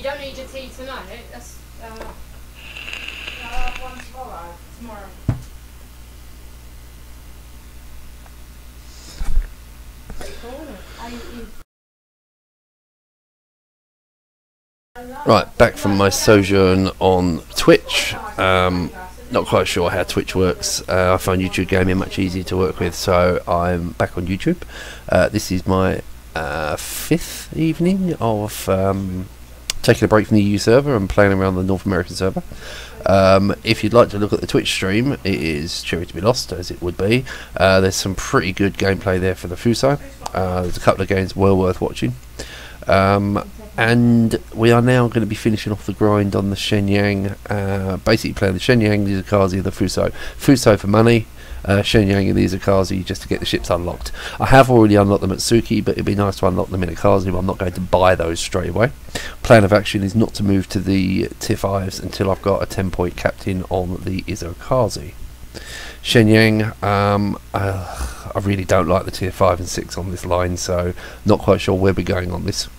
don't need your tea tonight. That's I'll have one tomorrow. Pretty cool, isn't it? Right, back from my sojourn on Twitch. Not quite sure how Twitch works. I find YouTube gaming much easier to work with, so I'm back on YouTube. This is my 5th evening of taking a break from the EU server and playing around the North American server. If you'd like to look at the Twitch stream, it is Cherry2Blost, as it would be. There's some pretty good gameplay there for the Fuso. There's a couple of games well worth watching. And we are now going to be finishing off the grind on the Shenyang, basically playing the Shenyang, the Isokaze, the Fuso. Fuso for money, Shenyang and the Isokaze just to get the ships unlocked. I have already unlocked them at Suki, but it'd be nice to unlock them in Akaze, but I'm not going to buy those straight away. Plan of action is not to move to the tier 5s until I've got a 10-point captain on the Isokaze. Shenyang, I really don't like the tier 5 and 6 on this line, so not quite sure where we're going on this.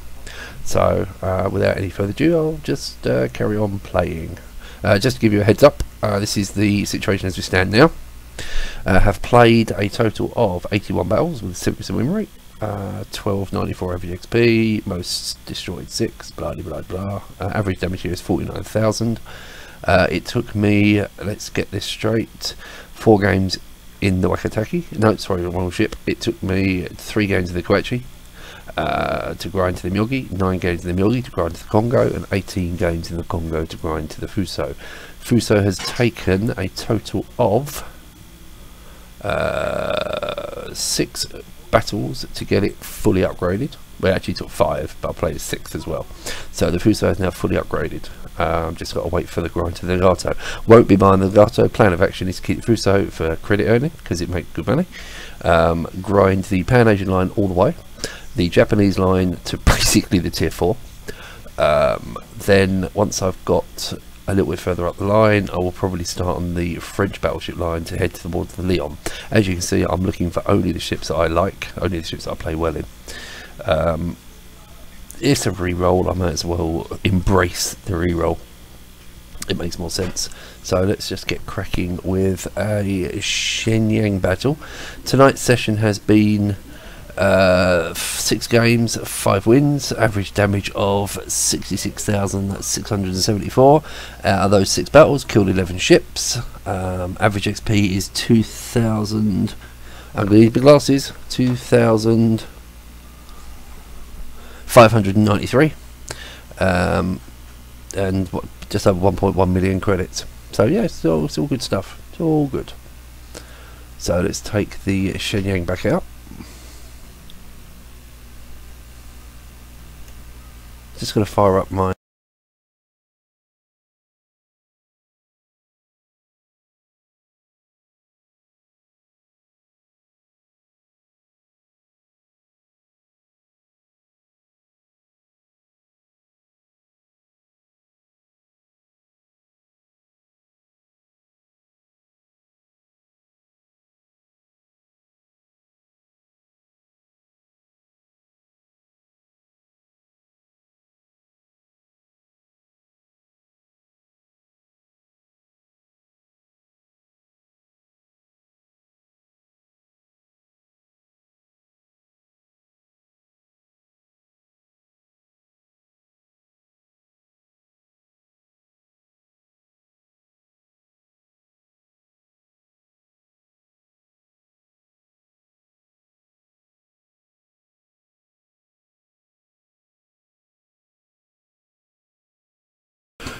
So without any further ado, I'll just carry on playing. Just to give you a heads up, this is the situation as we stand now. Have played a total of 81 battles with a 70% win rate, 1294 average XP, most destroyed 6, blah blah blah. Average damage here is 49,000. It took me, let's get this straight, 4 games in the Wakataki. No, sorry, the wrong ship. It took me 3 games in the Koichi to grind to the Myogi, 9 games in the Myogi to grind to the Congo, and 18 games in the Congo to grind to the Fuso. Fuso has taken a total of 6 battles to get it fully upgraded. Well, it actually took 5, but I played a 6th as well. So the Fuso is now fully upgraded. Just got to wait for the grind to the Legato. Won't be buying the Legato. Plan of action is to keep the Fuso for credit earning because it makes good money. Grind the Pan Asian line all the way, the Japanese line to basically the tier 4. Then once I've got a little bit further up the line, I will probably start on the French battleship line to head towards the Lyon. As you can see, I'm looking for only the ships that I like, only the ships that I play well in. It's a re-roll, I might as well embrace the re-roll. It makes more sense. So let's just get cracking with a Shenyang battle. Tonight's session has been 6 games, 5 wins, average damage of 66,674. Out of those 6 battles, killed 11 ships. Average XP is 2,000. I'm going to need big glasses. 2,593. And what, just over 1.1 million credits. So yeah, it's all good stuff. It's all good. So let's take the Shenyang back out. Just going to fire up my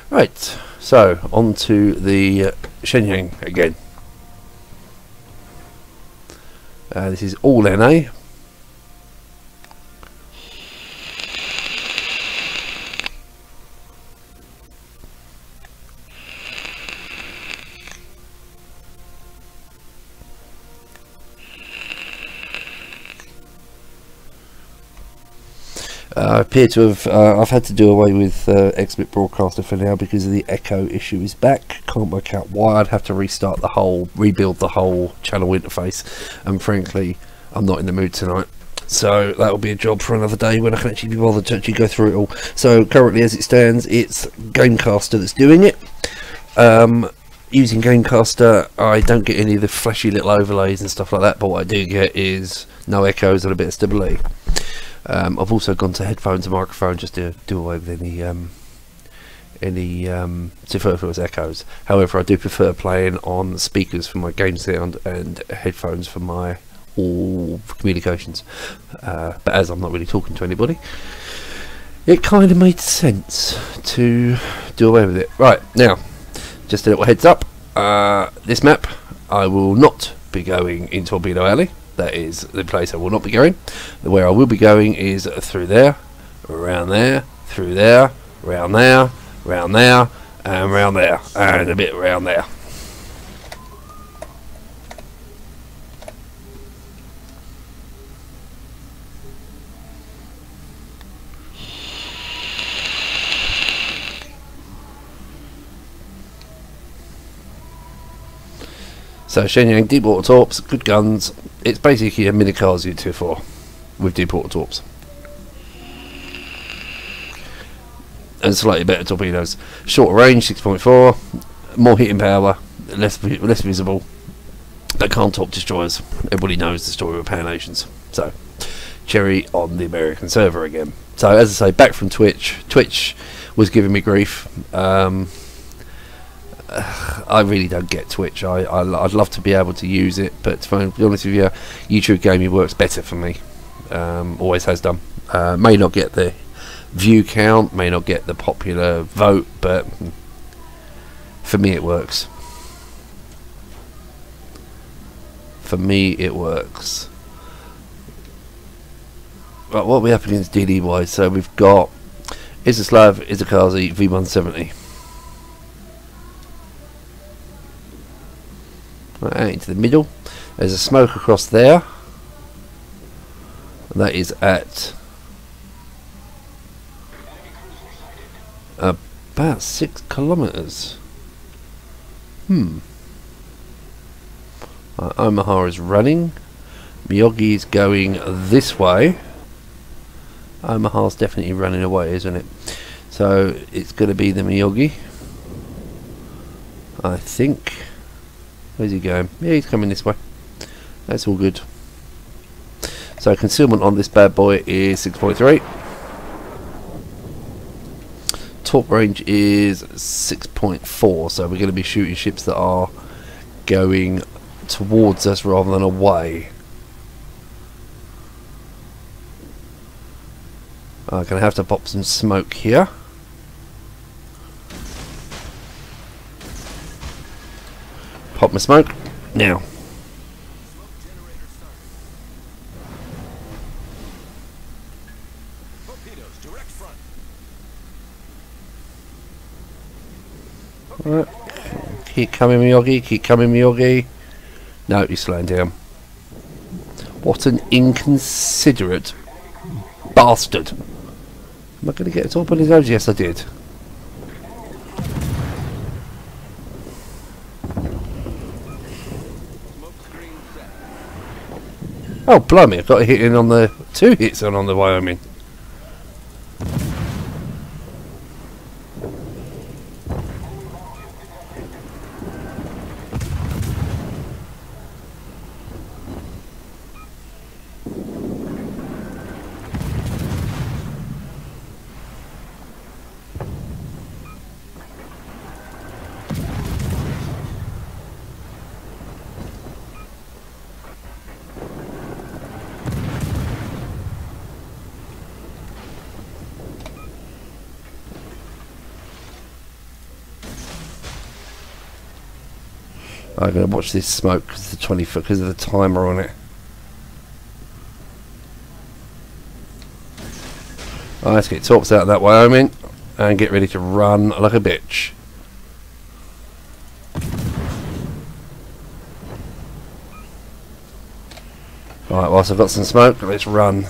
right, so on to the Shenyang again. This is all NA. I appear to have, I've had to do away with Xbit Broadcaster for now because of the echo issue is back. Can't work out why. I'd have to restart the whole, rebuild the whole channel interface, and frankly I'm not in the mood tonight. So that'll be a job for another day when I can actually be bothered to actually go through it all. So currently, as it stands, it's Gamecaster that's doing it. Using Gamecaster, I don't get any of the flashy little overlays and stuff like that, but what I do get is no echoes and a bit of stability. I've also gone to headphones and microphone just to do away with any superfluous echoes. However, I do prefer playing on speakers for my game sound and headphones for my all communications. But as I'm not really talking to anybody, it kind of made sense to do away with it. Right, now, just a little heads up, this map I will not be going in Torpedo Alley. That is the place I will not be going. Where I will be going is through there, around there, through there, round there, round there, and round there, and a bit round there. So Shenyang, deep water torps, good guns. It's basically a Minikaze Tier 4 with deep water torps. And slightly better torpedoes. Shorter range, 6.4, more hitting power, less visible. They can't torp destroyers. Everybody knows the story of Power Nations. So, Cherry on the American server again. So as I say, back from Twitch. Twitch was giving me grief. I really don't get Twitch. I'd love to be able to use it, but to be honest with you, YouTube gaming works better for me. Always has done. May not get the view count, may not get the popular vote, but for me it works. For me it works. Right, what are we up against DD wise? So we've got Isokaze V170. Right, out into the middle. There's a smoke across there. And that is at about 6 kilometers. Omaha is running. Miyogi is going this way. Omaha's definitely running away, isn't it? So it's going to be the Miyogi, I think. Where's he going? Yeah, he's coming this way. That's all good. So concealment on this bad boy is 6.3. Torp range is 6.4. So we're going to be shooting ships that are going towards us rather than away. I'm going to have to pop some smoke here. Pop my smoke now. Right. Keep coming, Miyogi. Keep coming, Miyogi. No, he's slowing down. What an inconsiderate bastard. Am I going to get a top on his nose? Yes, I did. Oh, blimey, I've got a hit in on the... 2 hits on the Wyoming. I'm going to watch this smoke because of the 20 foot, because of the timer on it. Right, let's get torps out of that Wyoming and get ready to run like a bitch. Right, whilst I've got some smoke, let's run.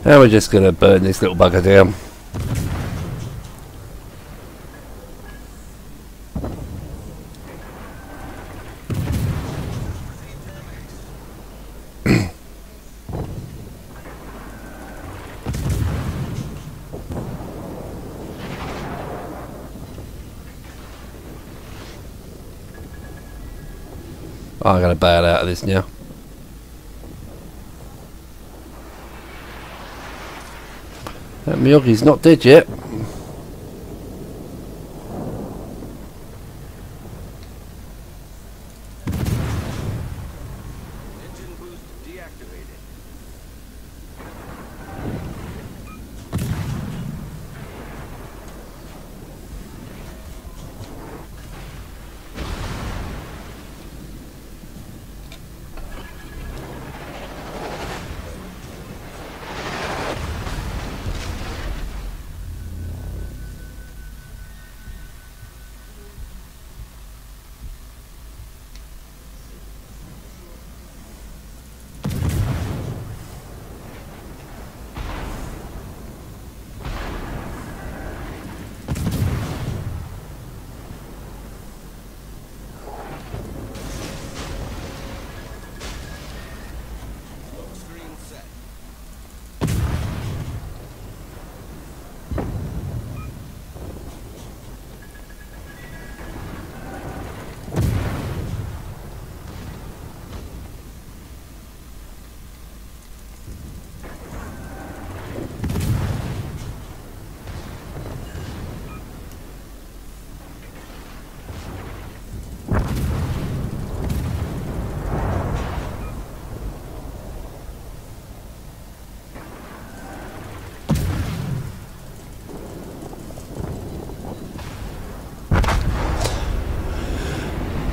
And we're just going to burn this little bugger down. I'm going to bail out of this now. That Miyogi's not dead yet. Engine boost deactivated.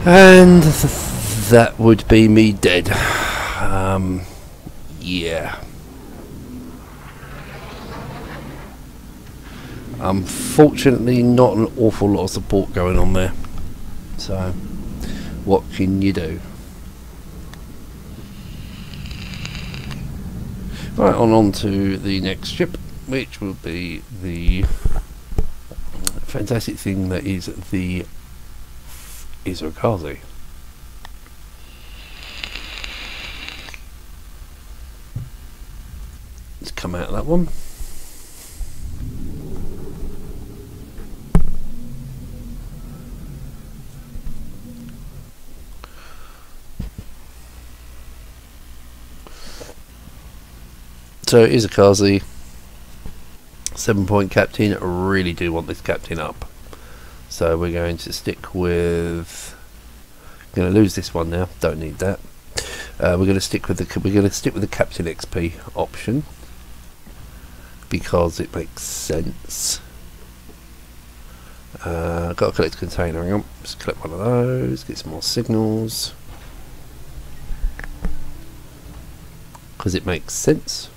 And that would be me dead. Yeah. Unfortunately, not an awful lot of support going on there. So, what can you do? Right, on to the next ship, which will be the fantastic thing that is the Isokaze. Let's come out of that one. So Isokaze, 7-point captain. I really do want this captain up. So we're going to stick with. Going to lose this one now. Don't need that. We're going to stick with the captain XP option because it makes sense. Got to collect a container. Hang on. Just collect one of those. Get some more signals because it makes sense.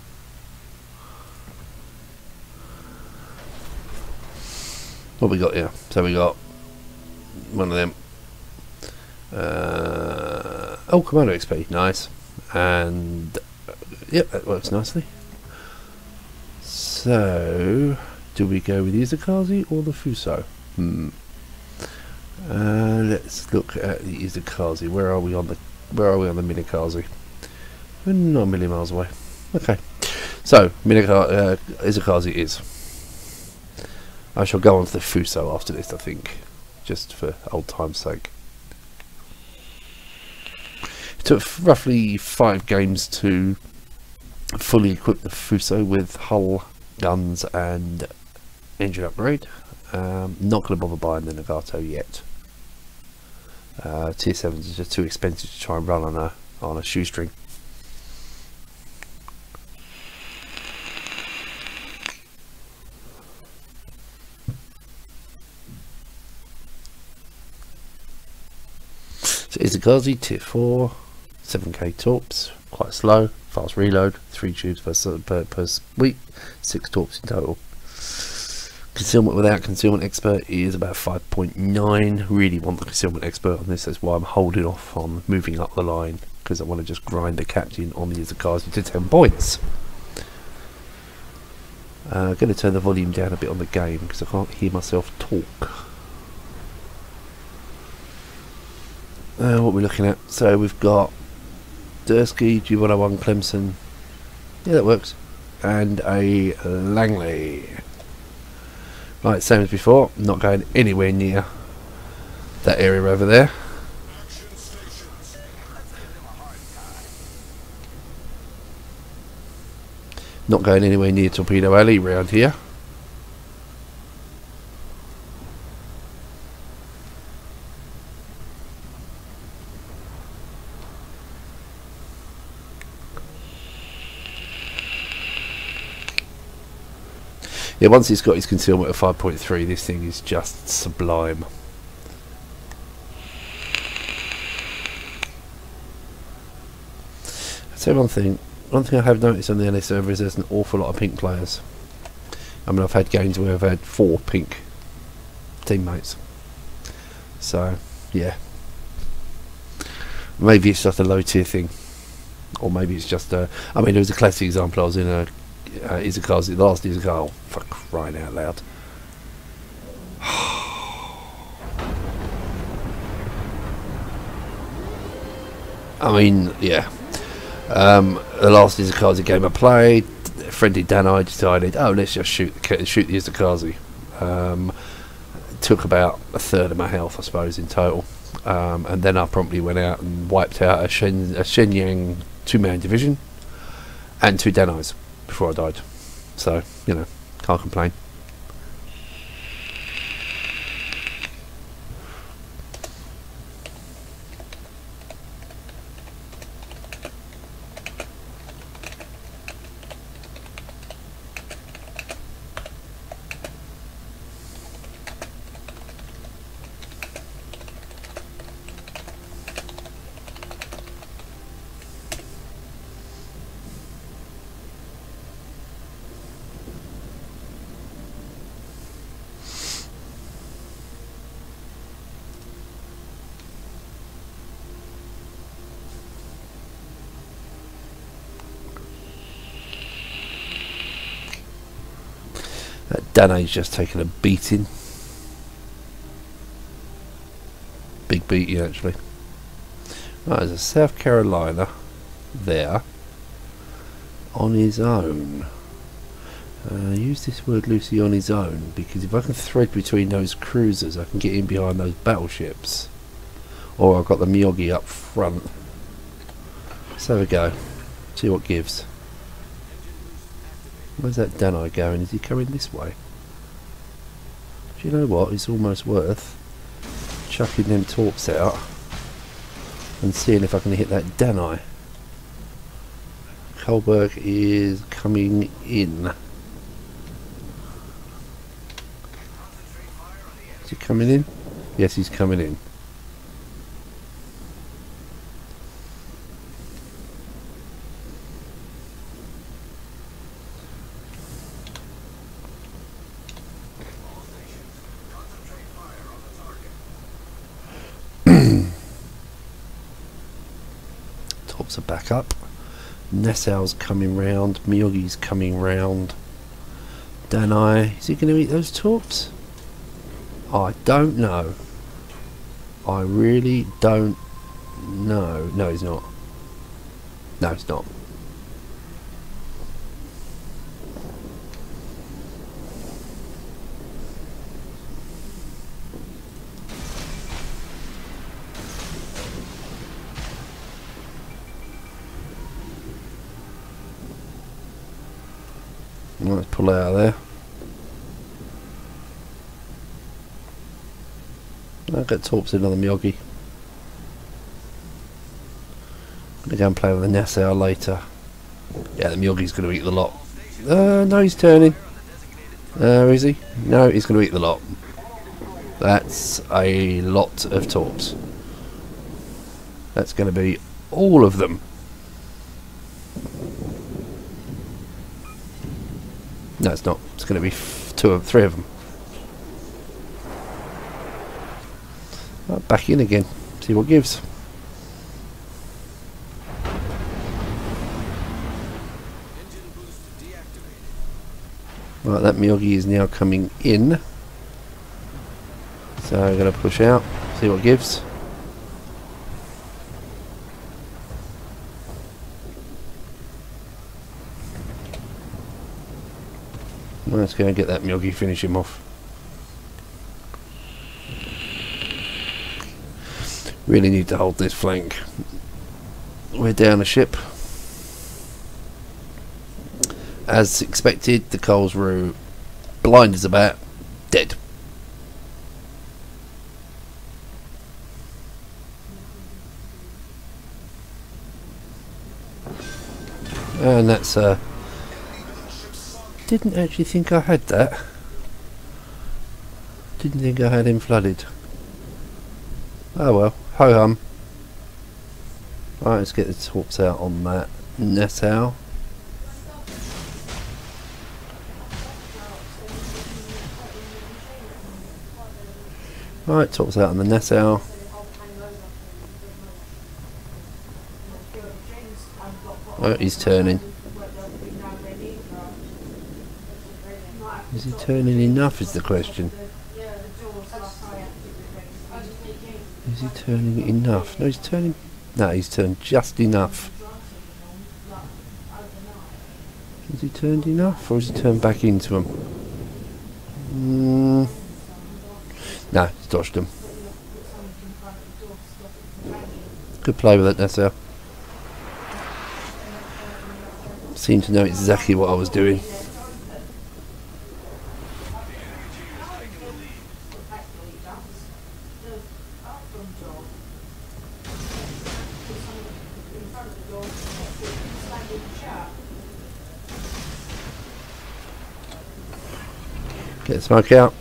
What we got here? So we got one of them. Oh, Commander XP, nice. And yep, that works nicely. So, do we go with the Isokaze or the Fuso? Let's look at the Isokaze. Where are we on the Minikaze? We're not a million miles away. Okay. So, Isokaze is. I shall go on to the Fuso after this, I think, just for old time's sake. It took roughly 5 games to fully equip the Fuso with hull, guns and engine upgrade. Not going to bother buying the Nagato yet. Tier 7s is just too expensive to try and run on a shoestring. So Isokaze, tier 4, 7k torps, quite slow, fast reload, 3 tubes per week, 6 torps in total. Concealment without concealment expert is about 5.9. Really want the concealment expert on this, that's why I'm holding off on moving up the line, because I want to just grind the captain on the Isokaze to 10 points. I'm going to turn the volume down a bit on the game because I can't hear myself talk. What we're looking at, so we've got Dursky, G101, Clemson, yeah that works, and a Langley. Right, same as before, not going anywhere near that area over there. Not going anywhere near Torpedo Alley round here. Yeah, once it's got his concealment of 5.3, this thing is just sublime. I'd say one thing I have noticed on the NA server is there's an awful lot of pink players. I mean, I've had games where I've had 4 pink teammates. So, yeah. Maybe it's just a low tier thing. Or maybe it's just a... I mean, there was a classic example. I was in a Isokaze, the last Isokaze, oh, for crying out loud. I mean, yeah. The last Isokaze game I played, friendly Danai decided, oh, let's just shoot the Isokaze. Took about a third of my health, I suppose, in total. And then I promptly went out and wiped out a Shenyang 2-man division and 2 Danais before I died. So, you know, can't complain. That Danai's just taken a beating. Big beating, actually. Right, there's a South Carolina there on his own. Use this word loosely, on his own, because if I can thread between those cruisers, I can get in behind those battleships. Or I've got the Miyogi up front. So there we go. See what gives. Where's that Danai going? Is he coming this way? Do you know what? It's almost worth chucking them torps out and seeing if I can hit that Danai. Kohlberg is coming in. Is he coming in? Yes, he's coming in. Torps are back up. Nassau's coming round. Miyogi's coming round. Danai, is he going to eat those torps? I don't know. I really don't know. No, he's not. No, he's not. Let's pull out of there. I'll get torps in on the Miyogi. I'm going to go and play with the Nassau later. Yeah, the Miyogi's going to eat the lot. No, he's turning. Is he? No, he's going to eat the lot. That's a lot of torps. That's going to be all of them. No, it's not. It's going to be 3 of them. Right, back in again. See what gives. Right, that Myogi is now coming in. So I'm going to push out, see what it gives. Let's go and get that Myogi, finish him off. Really need to hold this flank. We're down a ship. As expected, the Coles were blind as a bat, dead. And that's didn't actually think I had that. Didn't think I had him flooded. Oh well, ho hum. Alright, let's get the torps out on that Nassau. Alright, torps out on the Nassau. Oh, he's turning. Is he turning enough is the question. Is he turning enough? No, he's turning... No, he's turned just enough. Has he turned enough, or has he turned back into him? No, he's dodged him. Good play with that, Nassau. Seemed to know exactly what I was doing. Get the smoke out.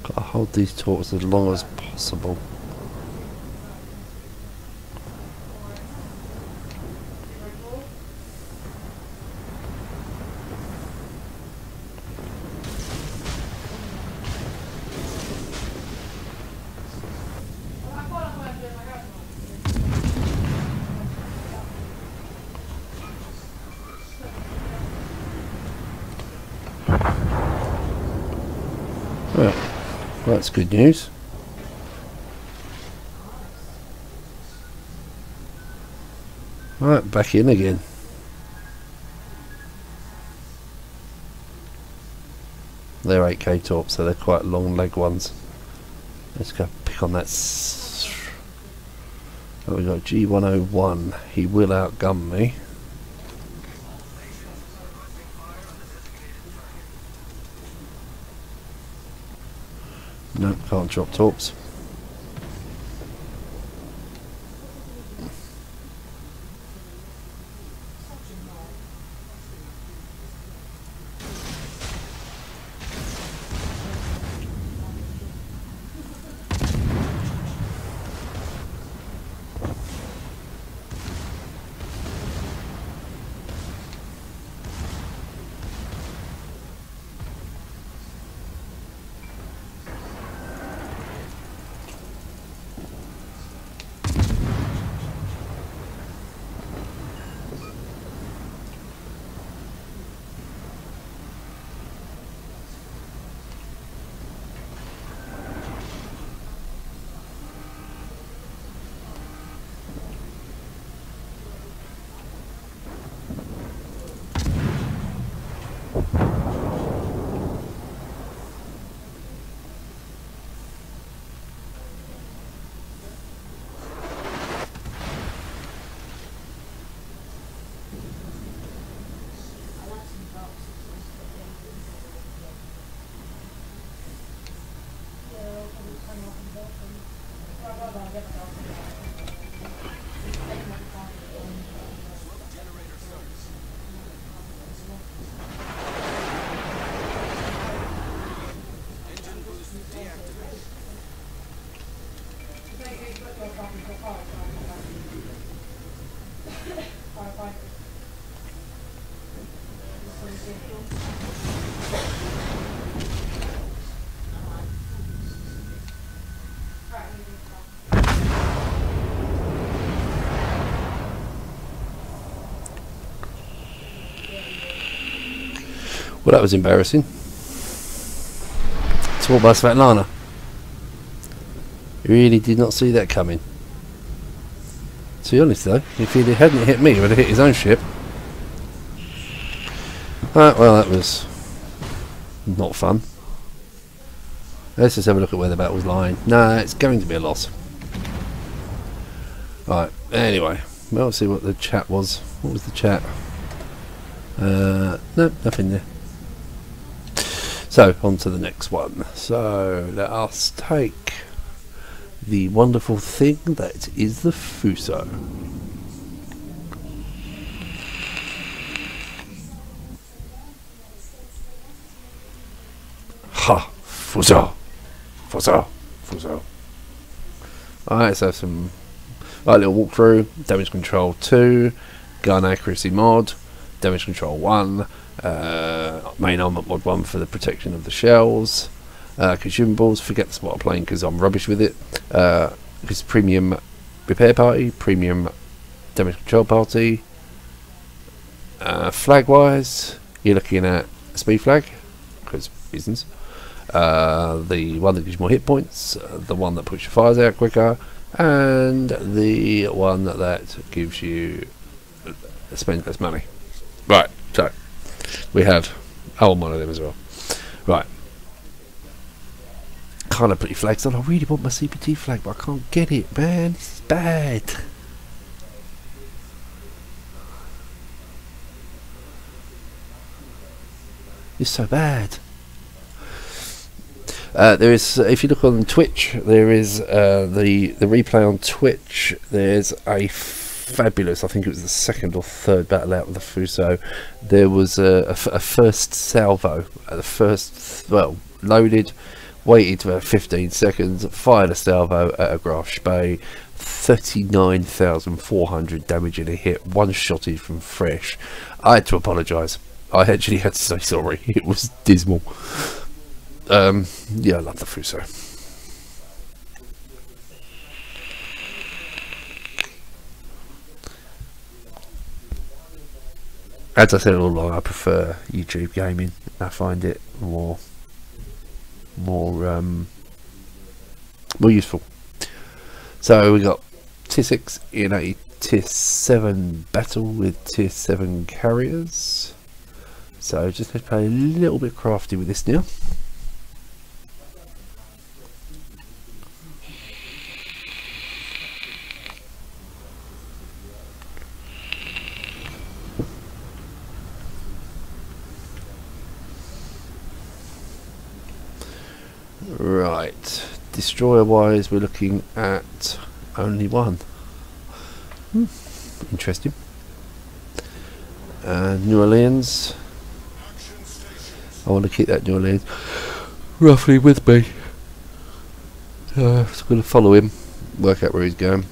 Gotta hold these torches as long as possible. Well, that's good news. Right, back in again. They're 8k torps, so they're quite long leg ones. Let's go pick on that. Oh, we got G101. He will outgun me. Nope, can't drop torps. Well, that was embarrassing. Taught by Svetlana. Really did not see that coming. To be honest though, if he hadn't hit me, he would have hit his own ship. Well, that was not fun. Let's just have a look at where the battle's lying. Nah, it's going to be a loss. Right, anyway, well, let's see what the chat was. What was the chat? No, nothing there. So, on to the next one. So, let us take the wonderful thing that is the Fuso. Ha! Fuso! Fuso! Fuso! Alright, so some little walkthrough. Damage control 2, gun accuracy mod, damage control 1, main armament mod 1 for the protection of the shells, consumables, forget the spotter plane because I'm rubbish with it, it's premium repair party, premium damage control party, flag wise you're looking at a speed flag because reasons, the one that gives you more hit points, the one that puts your fires out quicker, and the one that gives you spends less money. Right, so we have one of them as well. Right, can't I put your flags on? I really want my CPT flag, but I can't get it, man. This is bad. It's so bad. There is, if you look on Twitch, there is the replay on Twitch. There's a fabulous, I think it was the second or third battle out with the Fuso. There was a first salvo, the first, well, loaded, waited for 15 seconds, fired a salvo at a grass bay, 39,400 damage in a hit, one shotted from fresh. I had to apologise. I actually had to say sorry. It was dismal. Yeah, I love the Fuso. As I said all along, I prefer YouTube gaming. I find it more useful. So we got tier 6 in a tier 7 battle with tier 7 carriers. So just let's play a little bit crafty with this now. Right, destroyer wise we're looking at only one. Interesting. New Orleans, I want to keep that New Orleans roughly with me, so I'm going to follow him, work out where he's going.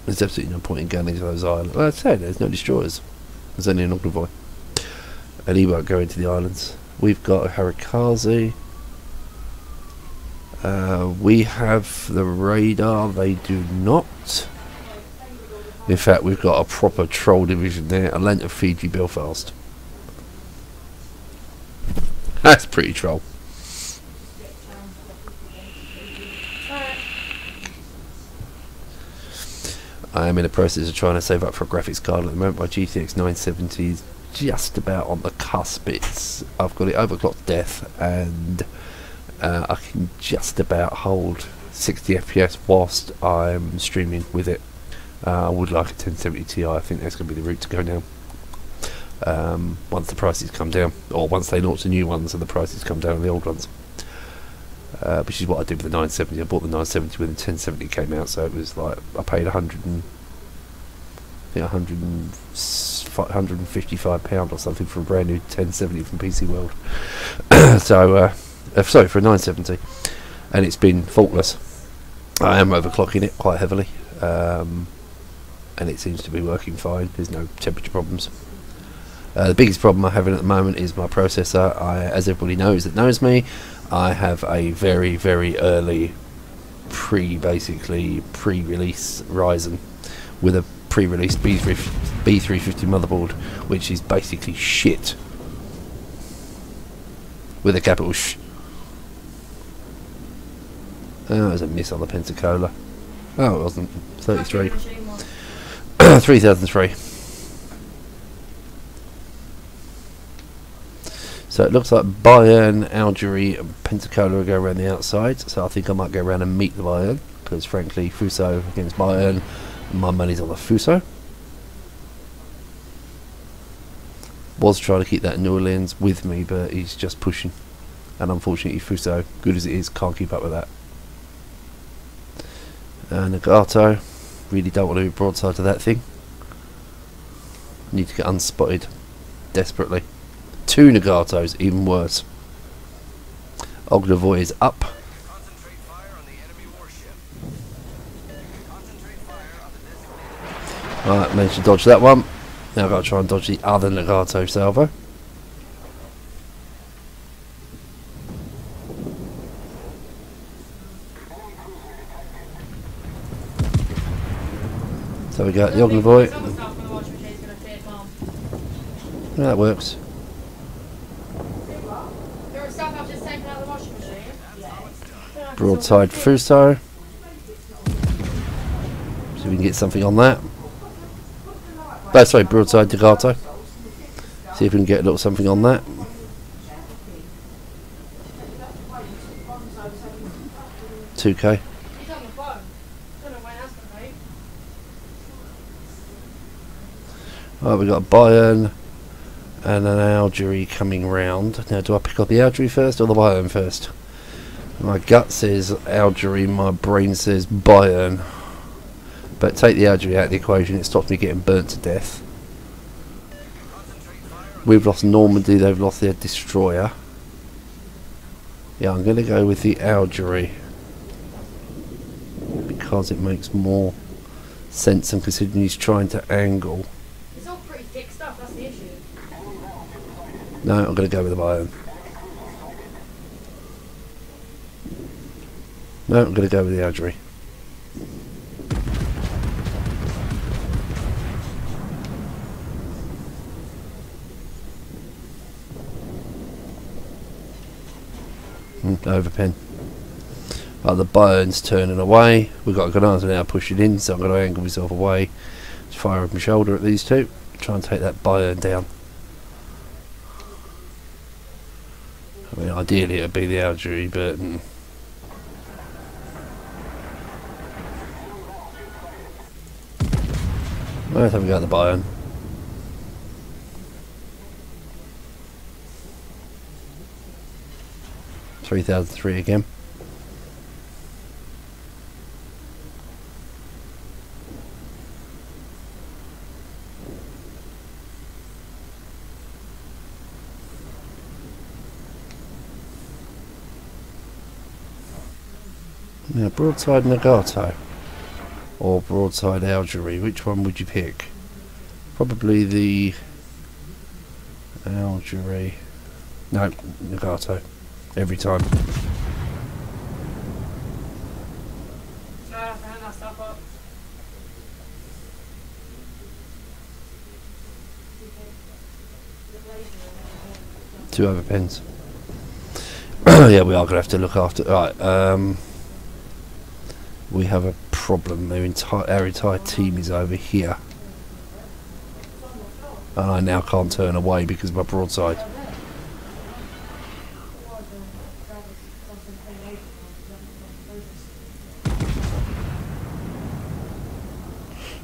There's absolutely no point in gunning those islands. Well, I'd say there's no destroyers, there's only an envoy and he won't go into the islands. We've got a Isokaze. We have the radar, they do not. In fact, we've got a proper troll division there, Atlanta, Fiji, Belfast. That's pretty troll. I am in the process of trying to save up for a graphics card at the moment. My GTX 970 is just about on the cusp. I've got it overclocked to death, and I can just about hold 60 FPS whilst I'm streaming with it. I would like a 1070 Ti. I think that's going to be the route to go now. Once the prices come down, or once they launch the new ones and the prices come down on the old ones. which is what I did with the 970. I bought the 970 when the 1070 came out, so it was like I paid 155 pound or something for a brand new 1070 from PC World. So sorry, for a 970, and it's been faultless. I am overclocking it quite heavily, and it seems to be working fine. There's no temperature problems. The biggest problem I'm having at the moment is my processor. As everybody knows that knows me, I have a very, very early pre-release Ryzen with a pre-release B350 motherboard, which is basically shit with a capital sh. Oh, there's a miss on the Pensacola. Oh, it wasn't. 33. 3003. So it looks like Bayern, Algerie and Pensacola will go around the outside, so I think I might go around and meet the Bayern, because frankly Fuso against Bayern, my money's on the Fuso. Was trying to keep that New Orleans with me, but he's just pushing, and unfortunately Fuso, good as it is, can't keep up with that. Nagato, really don't want to be broadside to that thing. Need to get unspotted desperately. 2 Nagatos, even worse. Ognavoy is up. Concentrate fire on the enemy warship. Concentrate fire on the designated. Right, managed to dodge that one. Now I've got to try and dodge the other Nagato salvo. So we got the Ognavoy. Yeah, that works. Broadside Fuso. See if we can get something on that. Oh, sorry, broadside Nagato. See if we can get a little something on that. $2K. Right, we got a Bayern and an Algerie coming round. Now, do I pick up the Algerie first or the Bayern first? My gut says Algerie, my brain says Bayern. But take the Algerie out of the equation, it stops me getting burnt to death. We've lost Normandy, they've lost their destroyer. Yeah, I'm going to go with the Algerie, because it makes more sense, and considering he's trying to angle. It's all pretty thick stuff, that's the issue. No, I'm going to go with the Bayern. No, I'm going to go with the Algerie. Overpen. The Bayern's turning away. We've got a Granada now pushing in, so I'm going to angle myself away. Just fire off my shoulder at these two. Try and take that Bayern down. I mean, ideally it would be the Algerie, but right, have we got the Bayern. $3,003 again. Now, broadside Nagato or broadside Algerie, which one would you pick? Probably the Algerie. No, Nagato. Every time. Two overpens. Yeah, we are going to have to look after. Right, we have a problem. Our entire team is over here, and I now can't turn away because of my broadside.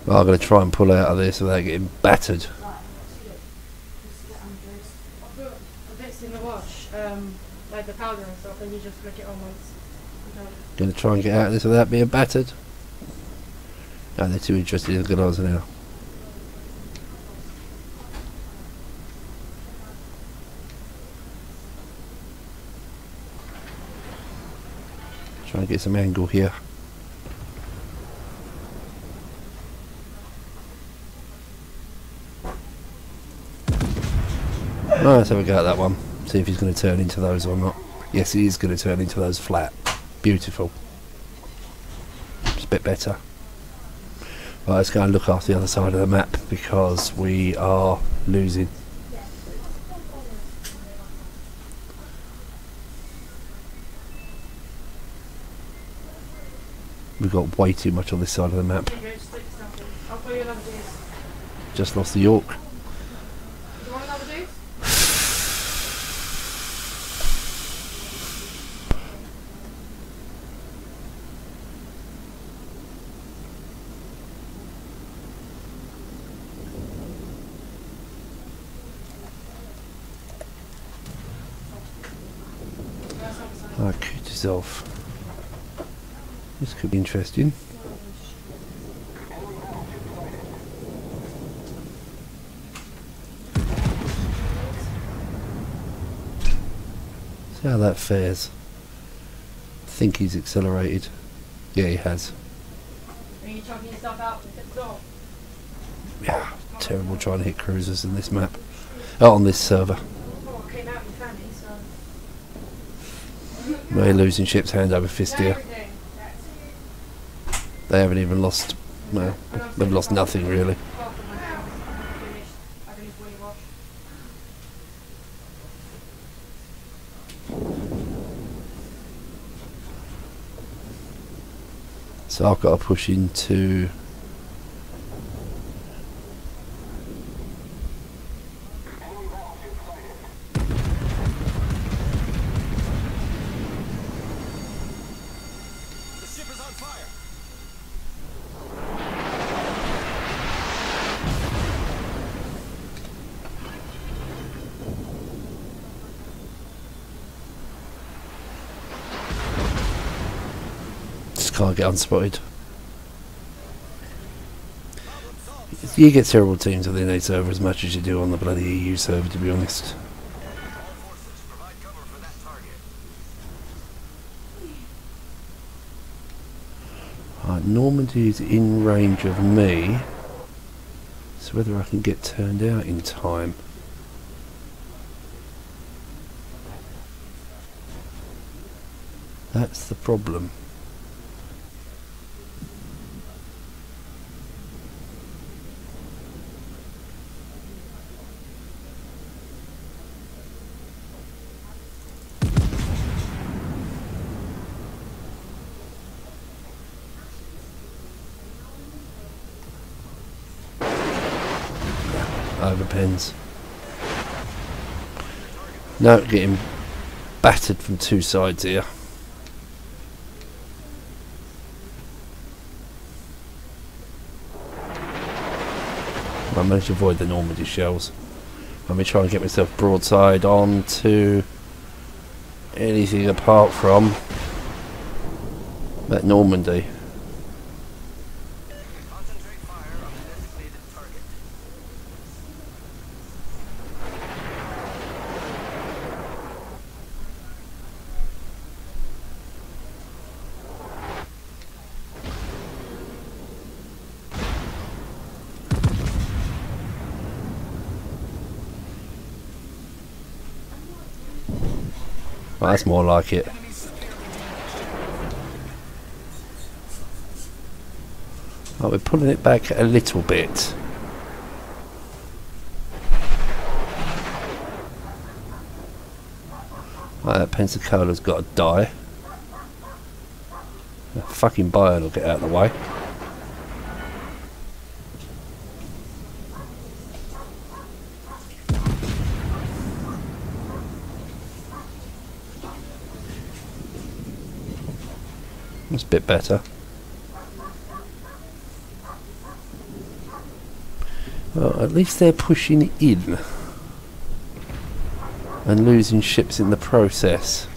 Well, I'm going to try and pull out of this without getting battered. I put bits in the wash, like the powder and stuff, and you just flick it on once. Going to try and get out of this without being battered. No, they're too interested in the gunners now. Try and get some angle here. Right, let's have a go at that one. See if he's going to turn into those or not. Yes, he is going to turn into those flat. Beautiful. It's a bit better. Right, let's go and look after the other side of the map because we are losing. We've got way too much on this side of the map. Just lost the York. Off. This could be interesting. See how that fares. I think he's accelerated. Yeah, he has. Are you chucking yourself out the door? Yeah, terrible trying to hit cruisers in this map. Oh, on this server. Oh, I came out in fanny, so. We're losing ships hand over fist here. They haven't even lost. Well, they've lost nothing really. So I've got to push into. Can't get unspotted. You get terrible teams on the NA server as much as you do on the bloody EU server, to be honest. Right, Normandy is in range of me, so whether I can get turned out in time. That's the problem. Overpens. No, getting battered from two sides here. I managed to avoid the Normandy shells. Let me try and get myself broadside on to anything apart from that Normandy. Well, that's more like it. Oh, we're pulling it back a little bit. Right, that Pensacola's got to die. The fucking Bayern will get out of the way. That's a bit better. Well, at least they're pushing in and losing ships in the process.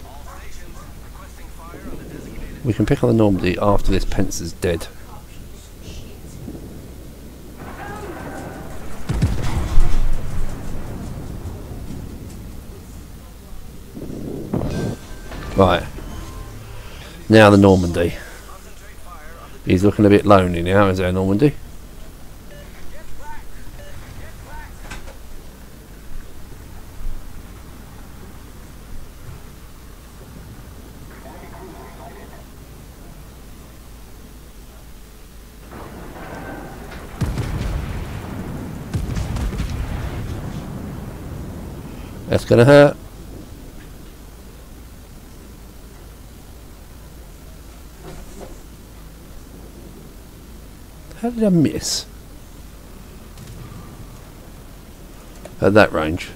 We can pick on the Normandy after this Pence is dead. Right. Now the Normandy. He's looking a bit lonely now, is our Normandy? That's gonna hurt. How did I miss? At that range.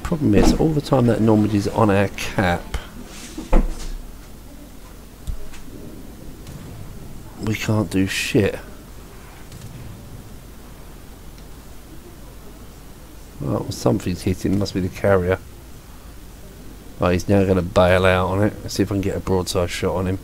Problem is, all the time that Normandy's on our cap, we can't do shit. Well, something's hitting, must be the carrier. Right, he's now going to bail out on it. Let's see if I can get a broadside shot on him.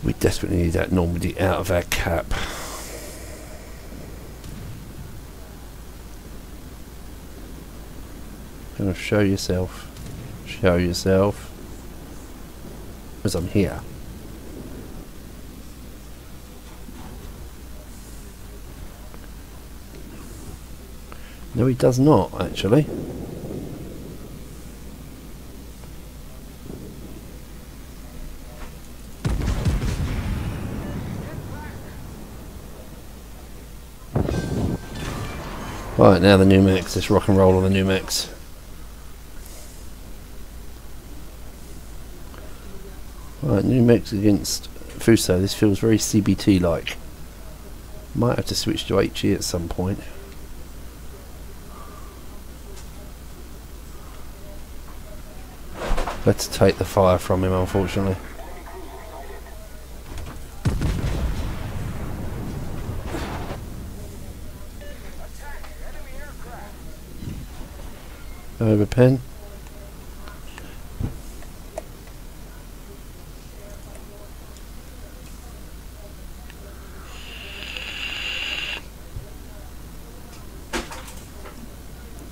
We desperately need that Normandy out of our cap. Gonna show yourself. Show yourself. Because I'm here. No, he does not, actually. Right, now the new mix. Let's rock and roll on the new mix. Right, new mix against Fuso. This feels very CBT like. Might have to switch to HE at some point. Let's take the fire from him, unfortunately. Over pen.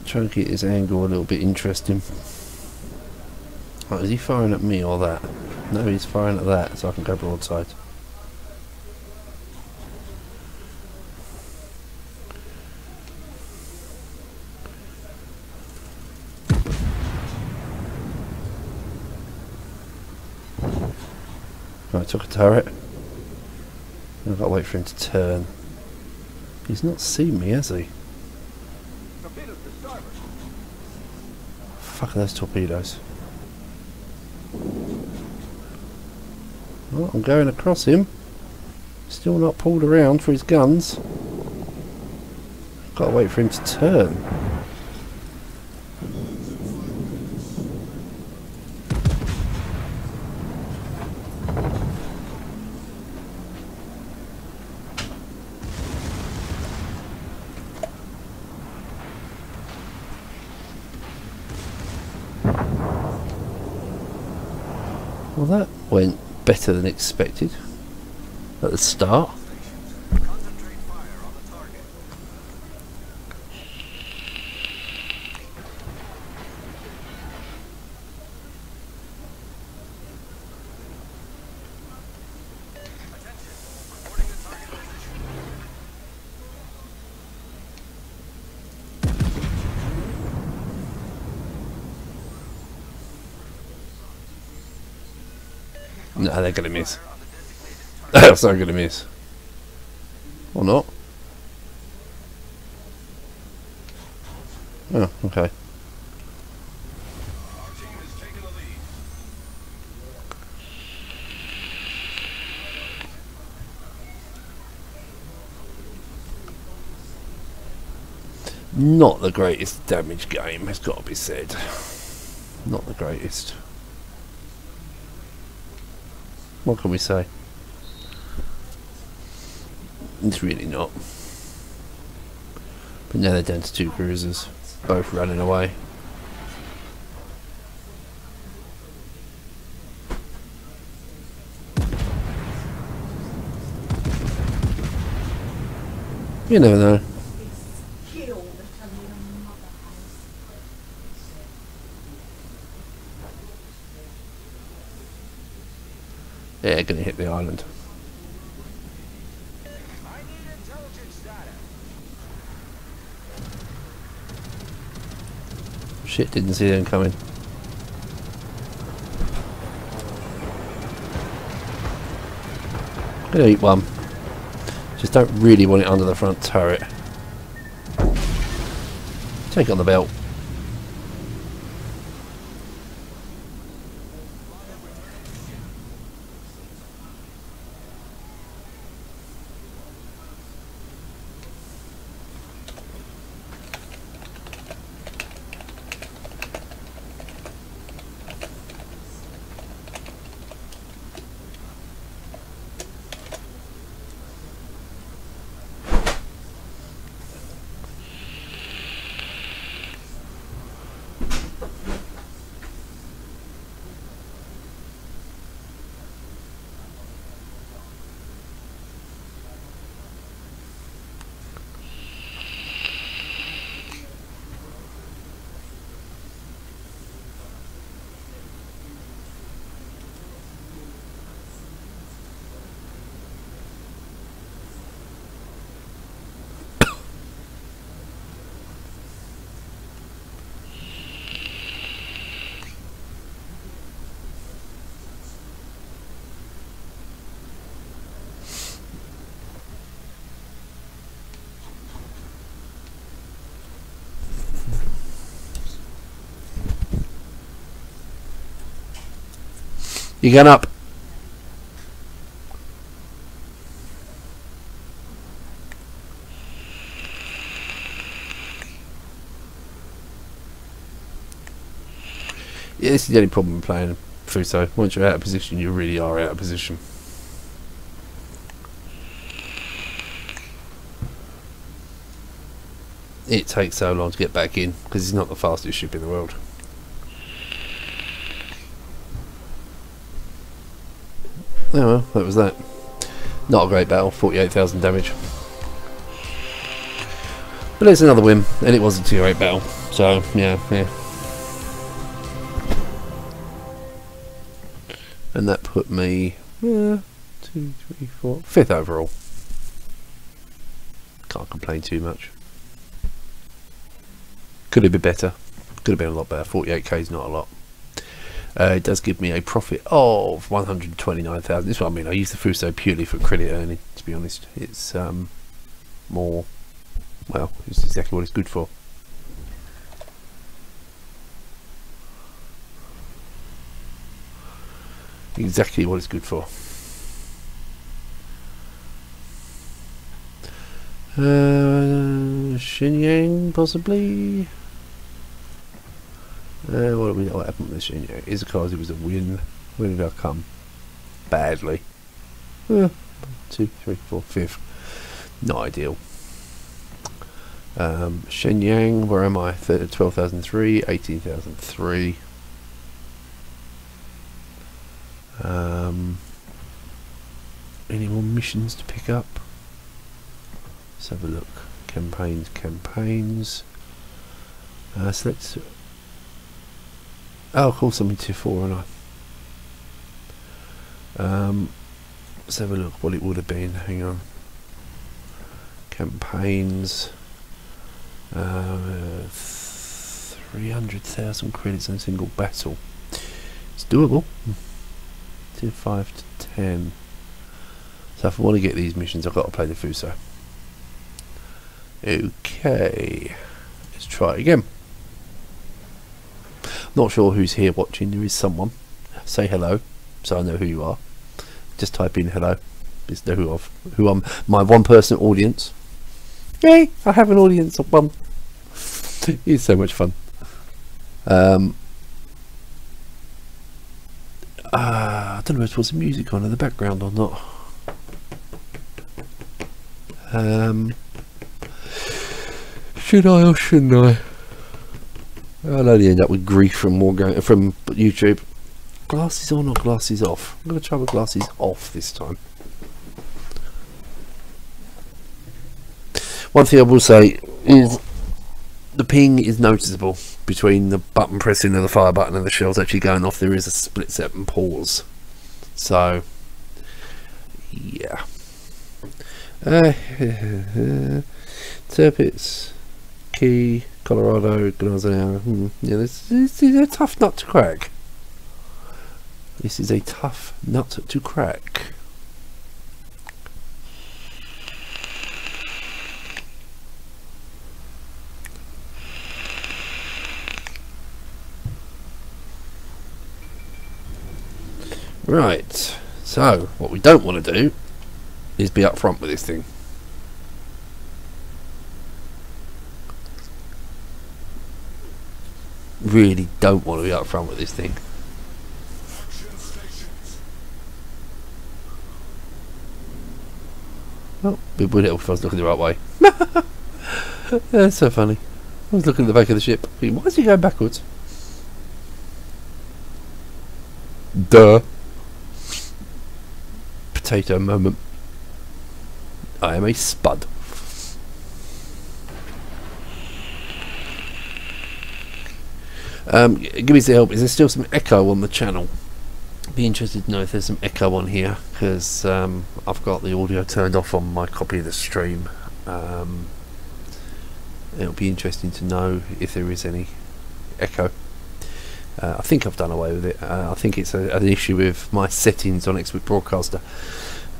Trying to get his angle a little bit interesting. Right, is he firing at me or that? No, he's firing at that, so I can go broadside. Right, took a turret. I've got to wait for him to turn. He's not seen me, has he? Fuck those torpedoes. Well, I'm going across him. Still not pulled around for his guns. Got to wait for him to turn. Well, that went better than expected at the start. Concentrate fire on the target. Attention. Reporting the target position. No, they're going to miss. They're so going to miss. Or not. Oh, okay. Our team has taken the lead. Not the greatest damage game, has got to be said. Not the greatest. What can we say? It's really not. But now they're down to 2 cruisers, both running away. You never know. Yeah, gonna hit the island. I need intelligence data. Shit, didn't see them coming. Gonna eat one. Just don't really want it under the front turret. Take on the belt. You going up? Yeah, this is the only problem with playing Fuso. Once you're out of position, you really are out of position. It takes so long to get back in because it's not the fastest ship in the world. Oh well, that was that. Not a great battle, 48,000 damage. But it's another win, and it wasn't a great battle. So, yeah. And that put me 2, 3, 4, 5th overall. Can't complain too much. Could have been better. Could have been a lot better. 48k is not a lot. It does give me a profit of 129,000. This is what I mean. I use the Fuso purely for credit earning, to be honest. It's more, well, it's exactly what it's good for. Exactly what it's good for. Shenyang, possibly. What happened with Shenyang? Isokaze was a win. Where did I come? Badly. 2, 3, 4, 5th. Not ideal. Shenyang, where am I? 12,003, 18,003. Any more missions to pick up? Let's have a look. Campaigns. Select. Oh, of course I'm in tier 4, aren't I? Let's have a look what it would have been. Hang on. Campaigns. 300,000 credits in a single battle. It's doable. Tier 5 to 10. So if I want to get these missions, I've got to play the Fuso. Okay. Let's try it again. Not sure who's here watching. There is someone. Say hello, so I know who you are. Just type in hello. Just know who I'm. My one-person audience. Yay! I have an audience of one. It's so much fun. I don't know if there's some music on in the background or not. Should I or shouldn't I? I'll only end up with grief from from YouTube. Glasses on or glasses off? I'm going to try my glasses off this time. One thing I will say is the ping is noticeable between the button pressing of the fire button and the shells actually going off. There is a split second pause. So, yeah. Tirpitz, Key, Colorado, Gnazanao. Yeah, this is a tough nut to crack. This is a tough nut to crack. Right, so what we don't want to do is be up front with this thing. Really don't want to be up front with this thing. Oh, it would help if I was looking the right way. That's so funny. I was looking at the back of the ship. Why is he going backwards? Duh. Potato moment. I am a spud. Give me some help. Is there still some echo on the channel? Be interested to know if there's some echo on here, because I've got the audio turned off on my copy of the stream. It'll be interesting to know if there is any echo. I think I've done away with it. I think it's an issue with my settings on Expert Broadcaster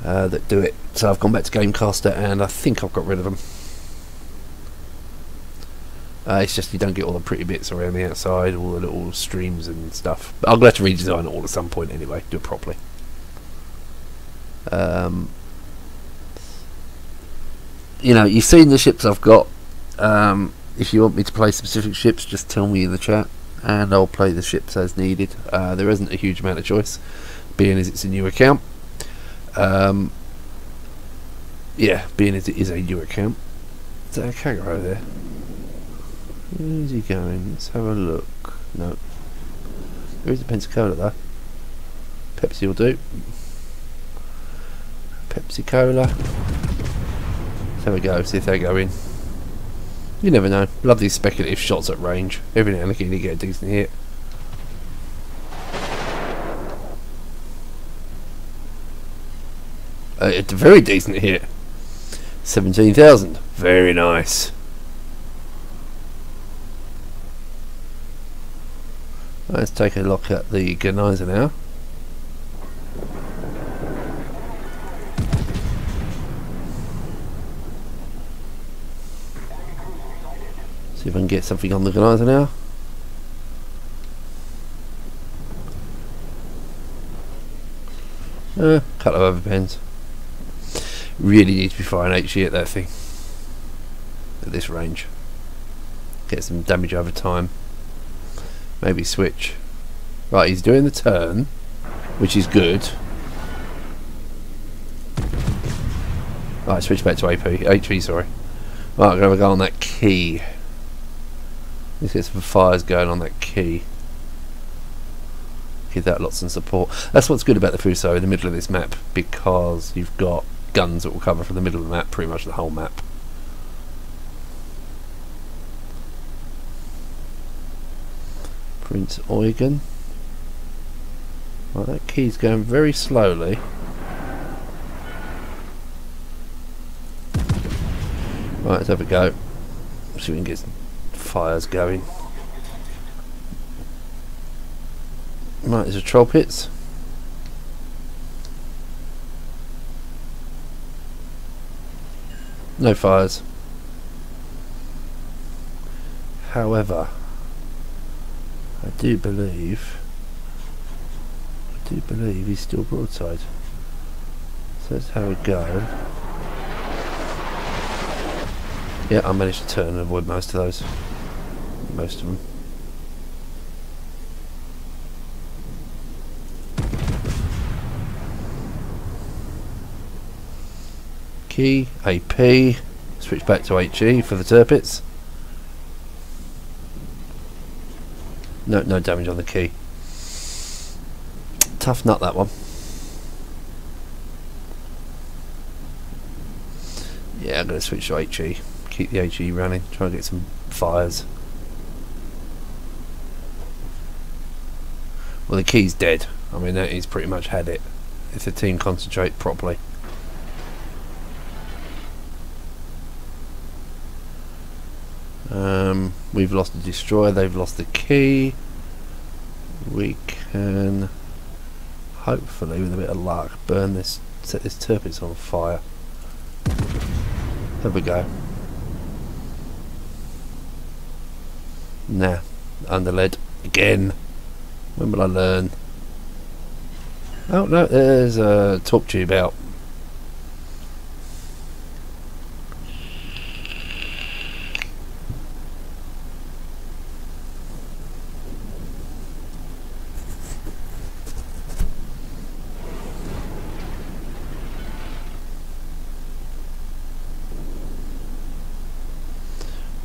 that do it. So I've gone back to Gamecaster and I think I've got rid of them. It's just you don't get all the pretty bits around the outside, all the little streams and stuff. But I'm glad to redesign it all at some point anyway, do it properly. You know, you've seen the ships I've got. If you want me to play specific ships, just tell me in the chat and I'll play the ships as needed. There isn't a huge amount of choice, being as it's a new account. Yeah, being as it is a new account. Is that a kangaroo there? Where's he going? Let's have a look. No. There is a Pensacola though. Pepsi will do. Pepsi Cola. Let's have a go, see if they go in. You never know. Love these speculative shots at range. Every now and again you get a decent hit. It's a very decent hit. 17,000. Very nice. Let's take a look at the Genizer now. See if I can get something on the Genizer now. Couple of overpens. Really need to be firing HE at that thing. At this range. Get some damage over time. Maybe switch. Right, he's doing the turn, which is good. Right, switch back to HP, sorry. Right, I'm going to go on that key. Let's get some fires going on that key. Give that lots of support. That's what's good about the Fuso in the middle of this map, because you've got guns that will cover from the middle of the map, pretty much the whole map. Prince Eugen. Right, that key's going very slowly. Right, let's have a go. See if we can get some fires going. Right, there's a troll pits. No fires. However, I do believe he's still broadside. So let's have a go. Yeah, I managed to turn and avoid most of those. most of them. Key, AP, switch back to HE for the turpits. No damage on the key. Tough nut, that one. Yeah, I'm going to switch to HE. Keep the HE running, try and get some fires. Well, the key's dead. I mean, he's pretty much had it. If the team concentrate properly. We've lost the destroyer, they've lost the key. We can hopefully, with a bit of luck, burn this, set this turpits on fire. There we go. Nah, under lead again. When will I learn? Oh no, there's a torque tube out.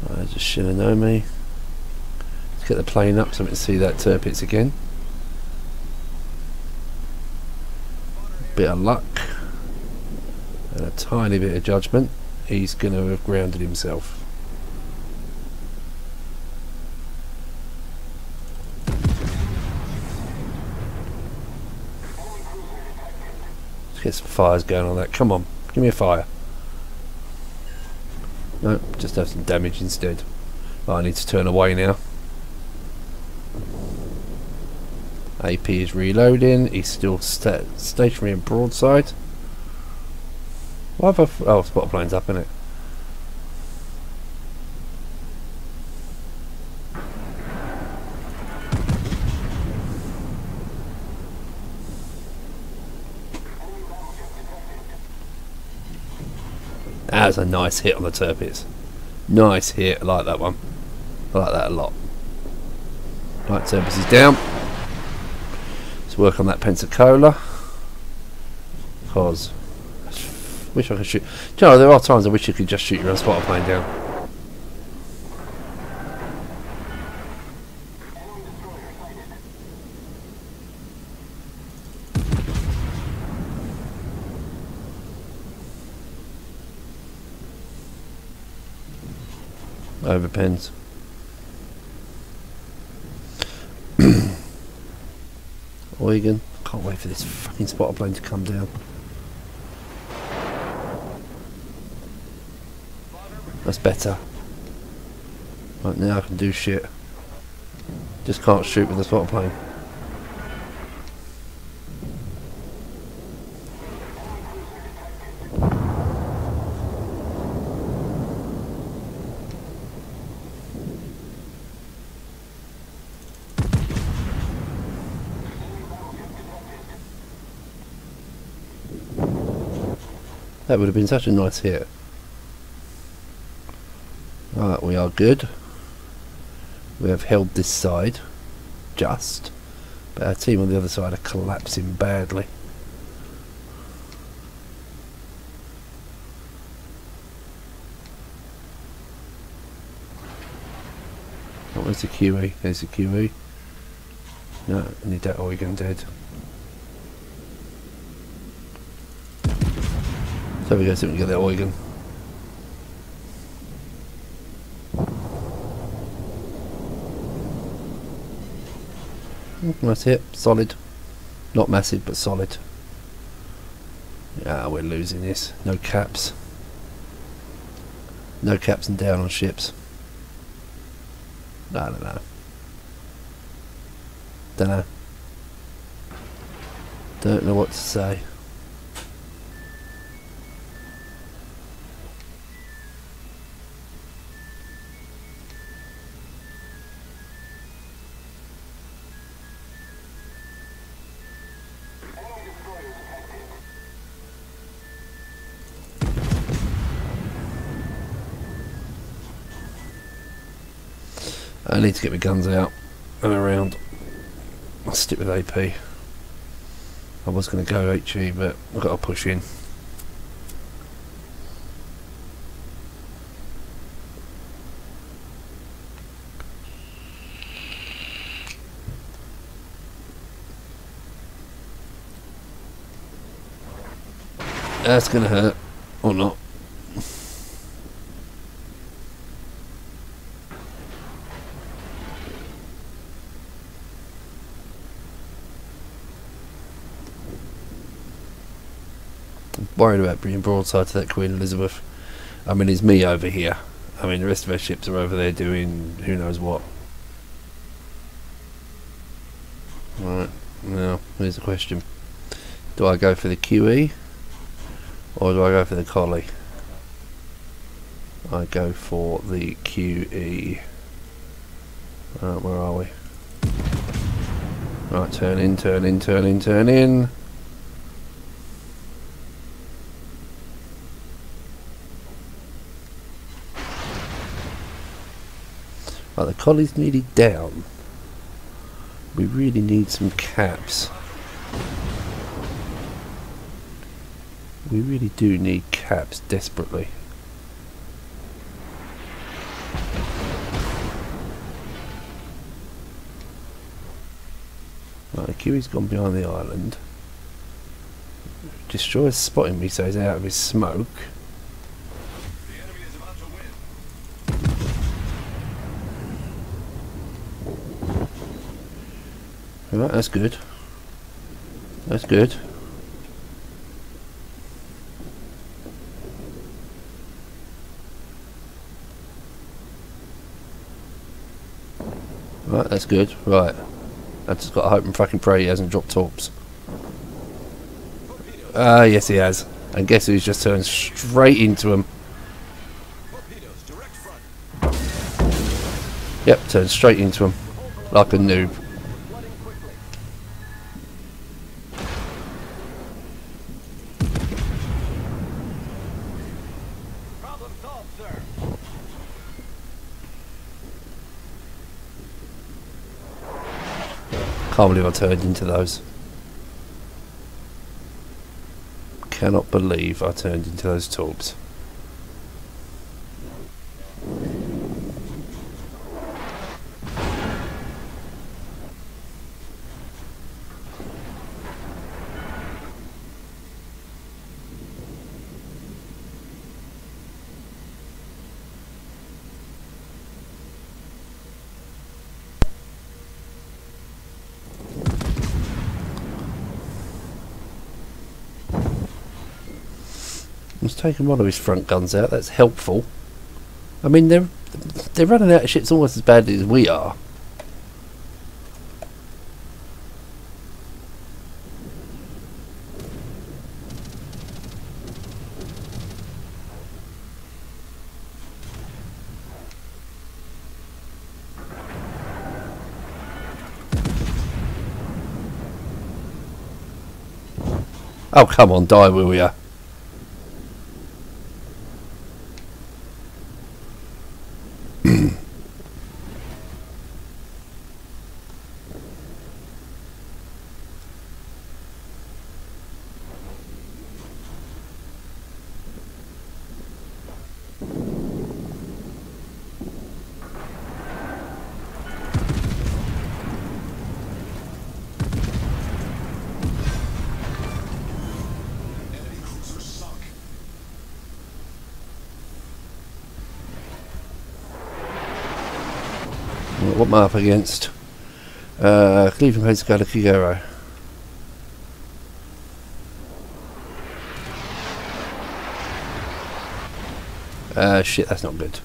There's a Shenyang. Let's get the plane up so we can see that turpits again. Bit of luck and a tiny bit of judgment. He's going to have grounded himself. Let's get some fires going on that. Come on, give me a fire. No, just have some damage instead. Well, I need to turn away now. AP is reloading. He's still stationary and broadside. Why have I... oh, spotter plane's up, isn't it? That was a nice hit on the turpits. Nice hit. I like that one. I like that a lot. Right, turpits is down. Let's work on that Pensacola. Because I wish I could shoot. Do you know, there are times I wish you could just shoot your own spotter plane down. Overpens. Eugen. Can't wait for this fucking spotter plane to come down. That's better. Right, now I can do shit. Just can't shoot with the spotter plane. That would have been such a nice hit. Alright, we are good. We have held this side. Just. But our team on the other side are collapsing badly. Oh, where's the QE? There's the QE. No, I need that Eugen dead. So we go see if we can get that Eugen. Nice hit, solid. Not massive, but solid. Ah, we're losing this. No caps. No caps and down on ships. I don't know. Don't know. Don't know what to say. I need to get my guns out and around. I'll stick with AP. I was going to go HE, but I've got to push in. That's going to hurt, or not. Worried about bringing broadside to that Queen Elizabeth. I mean, it's me over here. I mean, the rest of our ships are over there doing who knows what. Right, now, here's the question. Do I go for the QE? Or do I go for the collie? I go for the QE. Right, where are we? Right, turn in, turn in, turn in, turn in. Right, the collie's nearly down. We really need some caps. We really do need caps desperately. Right, the QE's gone behind the island. Destroyer's spotting me, so he's out of his smoke. The enemy is about to win. Right, that's good. That's good. Right, that's good. Right. I just got to hope and fucking pray he hasn't dropped torps. Yes he has. And guess who's just turned straight into him? Torpedoes, direct front. Yep, turned straight into him. Like a noob. Flooding quickly. Problem solved, sir. Can't believe I turned into those. Cannot believe I turned into those torps. He's taken one of his front guns out. That's helpful. I mean, they're running out of ships almost as badly as we are. Oh, come on, die, will ya? Enemy cruiser sunk. What am I up against? Cleveland Place to go to Kigoro. Shit, that's not good.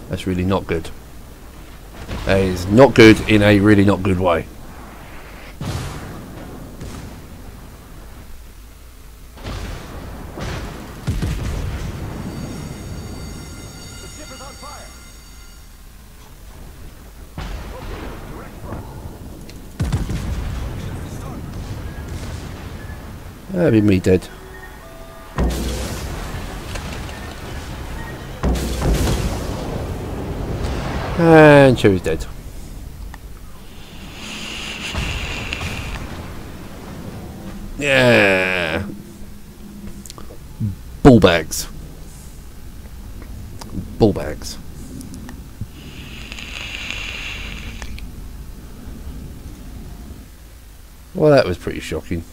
That's really not good. That is not good in a really not good way. The ship is on fire. Direct front. That'd be me dead. And Cherry's dead. Yeah. Ball bags. Ball bags. Well, that was pretty shocking.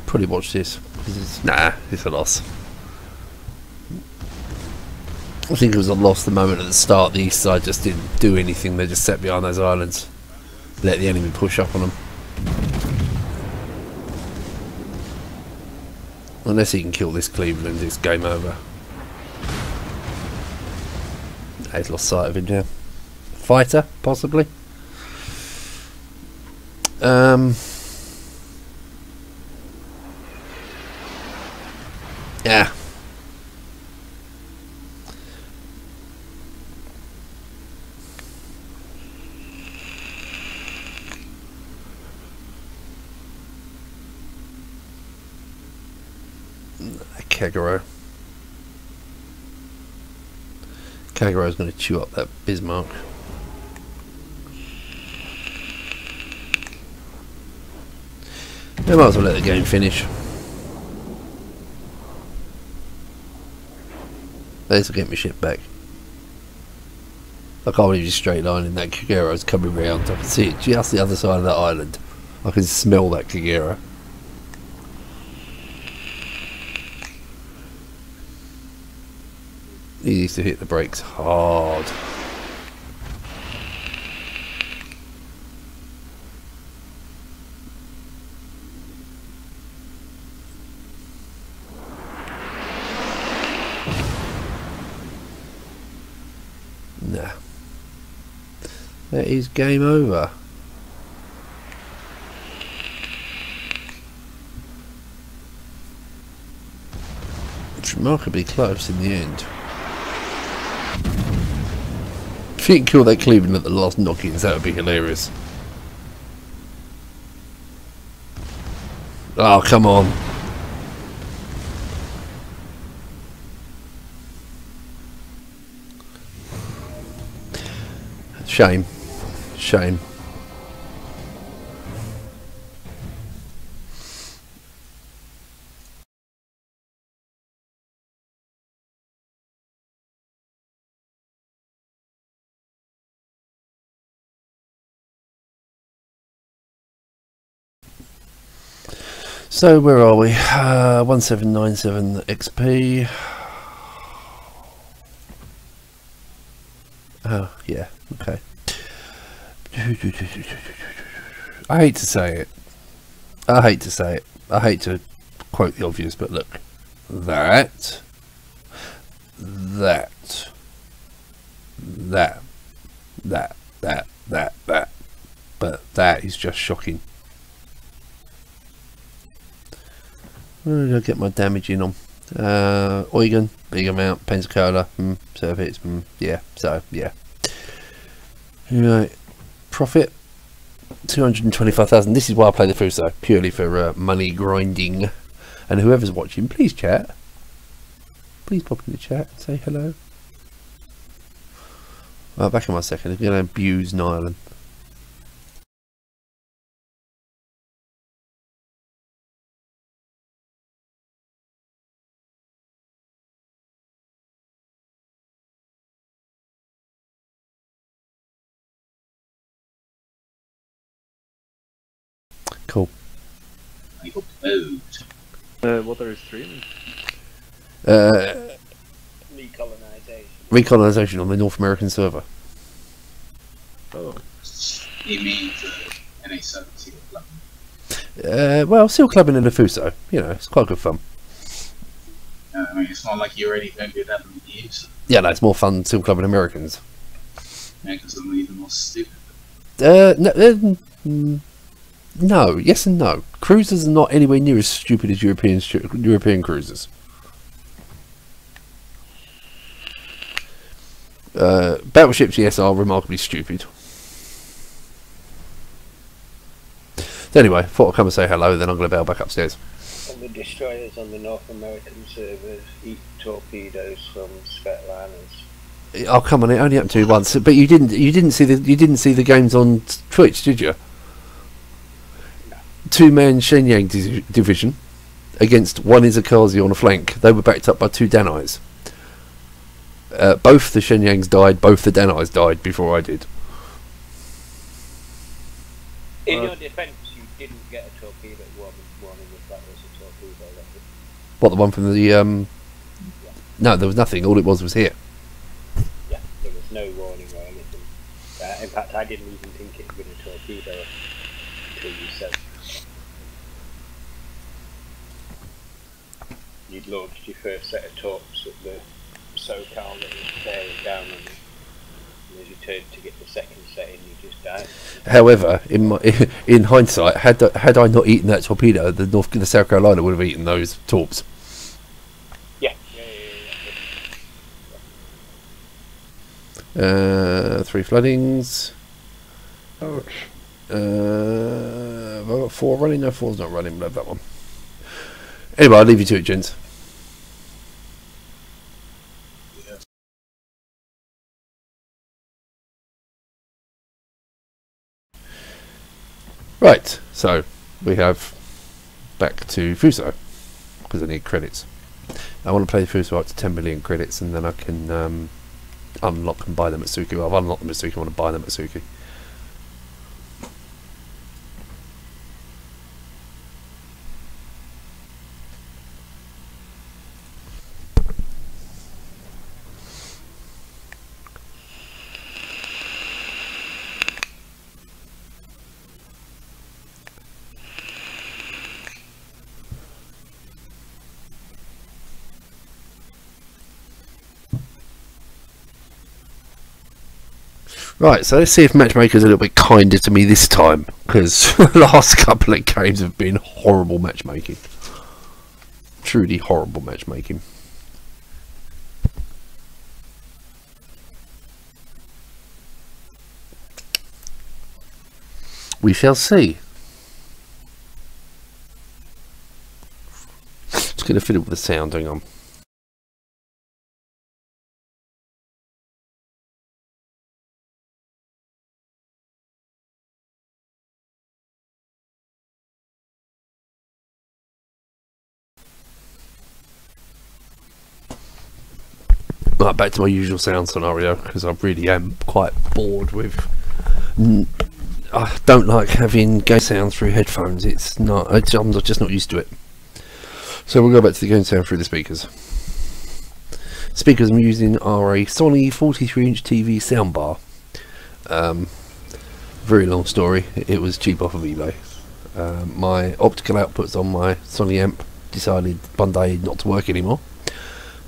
Probably watch this. Nah, it's a loss. I think it was a loss the moment at the start. The east side just didn't do anything. They just sat behind those islands, let the enemy push up on them. Unless he can kill this Cleveland, it's game over. He's lost sight of him now. Fighter, possibly. Yeah. Kagero. Kagero's going to chew up that Bismarck. They might as well let the game finish. This will get my ship back. I can't believe he's straight lining that Kagero's coming round. I can see it just the other side of that island. I can smell that Kagero. He needs to hit the brakes hard. Nah. That is game over. It's remarkably close in the end. If you can kill that Cleveland at the last knock-ins, that would be hilarious. Oh, come on. Shame. Shame. So where are we? 1797 XP. Oh yeah, okay. I hate to say it. I hate to say it. I hate to quote the obvious, but look, that, but that is just shocking. Where did I get my damage in on? Eugen, big amount. Pensacola, Service, yeah, so, yeah. Right, profit, 225,000. This is why I play the Fuso, purely for money grinding. And whoever's watching, please chat. Please pop in the chat, say hello. Right, back in my second, I'm going to abuse Nyland. Cool. I got moved. What are you streaming? Recolonisation. Recolonisation on the North American server. Oh. You mean for NA7 Seal Club? Well, seal clubbing in the Fuso, you know, it's quite good fun. I mean, it's not like you already don't do that in the use. Yeah, no, it's more fun seal clubbing Americans. Yeah, because they're even more stupid. No, yes and no. Cruisers are not anywhere near as stupid as European cruisers. Battleships, yes, are remarkably stupid. Anyway, thought I'd come and say hello, then I'm going to bail back upstairs. And the destroyers on the North American servers eat torpedoes from Svetlanas. Oh come on! It only happened to you once, but you didn't see the games on Twitch, did you? No. 2-man Shenyang division against one Isokaze on a flank. They were backed up by 2 Danais. Both the Shenyangs died. Both the Danais died before I did. In your defence, you didn't get a torpedo warning if that was a torpedo. What, the one from the No, there was nothing. All it was here. Yeah, there was no warning or anything. In fact, I didn't even think it had been a torpedo until you said you'd launched your first set of torps at the SoCal that was bearing down on you. And as you turned to get the second set in, you just died. However, in hindsight, had I not eaten that torpedo, the South Carolina would have eaten those torps. Yeah. 3 floodings. Ouch. Have I got 4 running? No, 4's not running. We'll have that one. Anyway, I'll leave you to it, gents. Right, so we have back to Fuso because I need credits. I want to play Fuso up to 10 million credits, and then I can unlock and buy them at Suki. Well, I've unlocked them at Suki. I want to buy them at Suki. Right, so let's see if Matchmaker's a little bit kinder to me this time, because the last couple of games have been horrible matchmaking. Truly horrible matchmaking. We shall see. Just going to fiddle with the sound, hang on. Right, back to my usual sound scenario, because I really am quite bored with... I don't like having game sound through headphones. It's not... I'm just not used to it. So we'll go back to the game sound through the speakers. Speakers I'm using are a Sony 43-inch TV soundbar. Very long story. It was cheap off of eBay. My optical outputs on my Sony amp decided one day not to work anymore.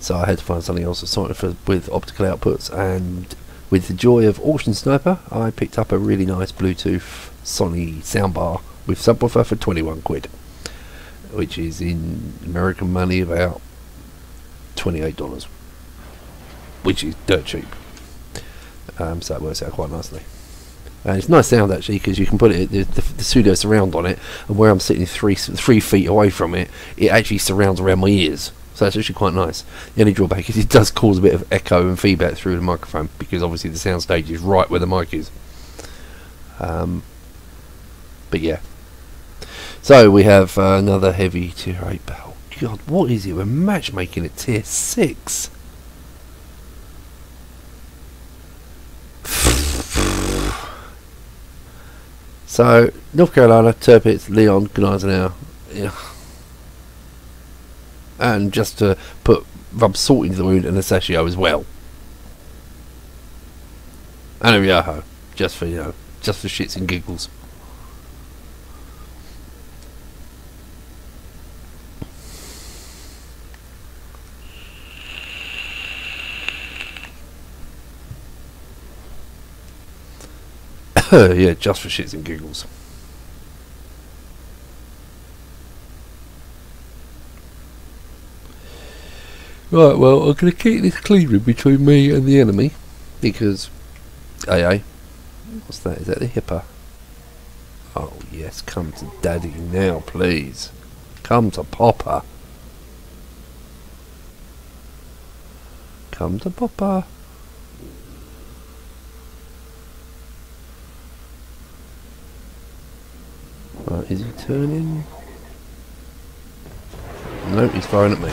So I had to find something else with optical outputs, and with the joy of Auction Sniper, I picked up a really nice Bluetooth Sony soundbar with subwoofer for 21 quid, which is in American money about $28, which is dirt cheap. So that works out quite nicely. And it's nice sound actually, because you can put it the pseudo surround on it, and where I'm sitting 3 feet away from it, it actually surrounds around my ears. So that's actually quite nice. The only drawback is it does cause a bit of echo and feedback through the microphone, because obviously the sound stage is right where the mic is. But yeah. So we have another heavy tier 8 battle. God, what is it? We're matchmaking at tier 6. So North Carolina, Tirpitz, Leon, Gneisenau. Yeah. And just to rub salt into the wound, and Asashio as well. And a Ryoho, just for, you know, just for shits and giggles. Yeah, just for shits and giggles. Right, well, I'm going to keep this cleaving between me and the enemy, because... Aye. What's that? Is that the hipper? Oh, yes, come to Daddy now, please. Come to Papa. Come to Papa. Right, is he turning? No, he's firing at me.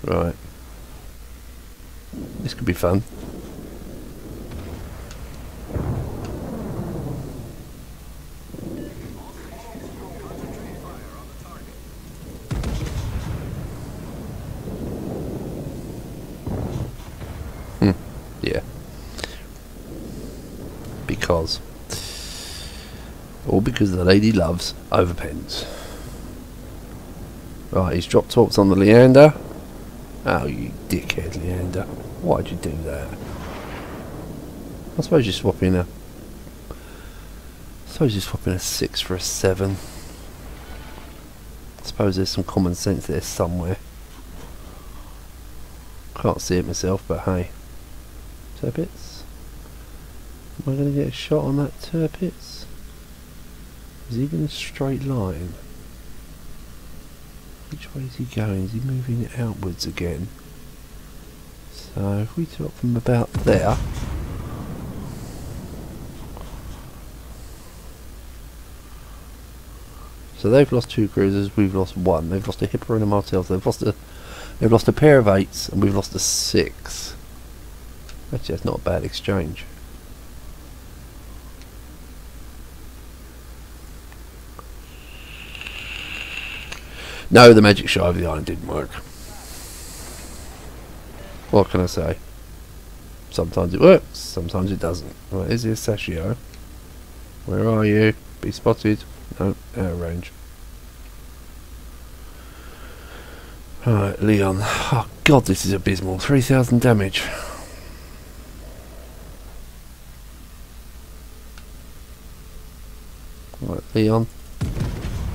Right. This could be fun. Yeah. Because. All because the lady loves overpens. Right, he's dropped torps on the Leander. Oh, you dickhead, Leander. Why'd you do that? I suppose you're swapping a... I suppose you're swapping a 6 for a 7. I suppose there's some common sense there somewhere. Can't see it myself, but hey. Turpits? Am I going to get a shot on that Turpits? Is he in a straight line? Which way is he going? Is he moving it outwards again? So if we drop from about there, so they've lost 2 cruisers, we've lost 1. They've lost a Hipper and a Martel. So they've lost a pair of 8s, and we've lost a 6. Actually, that's not a bad exchange. No, the magic shy of the island didn't work. What can I say? Sometimes it works, sometimes it doesn't. Right, is this Sashio? Where are you? Be spotted. No, out of range. Alright, Leon. Oh god, this is abysmal. 3,000 damage. Right, Leon.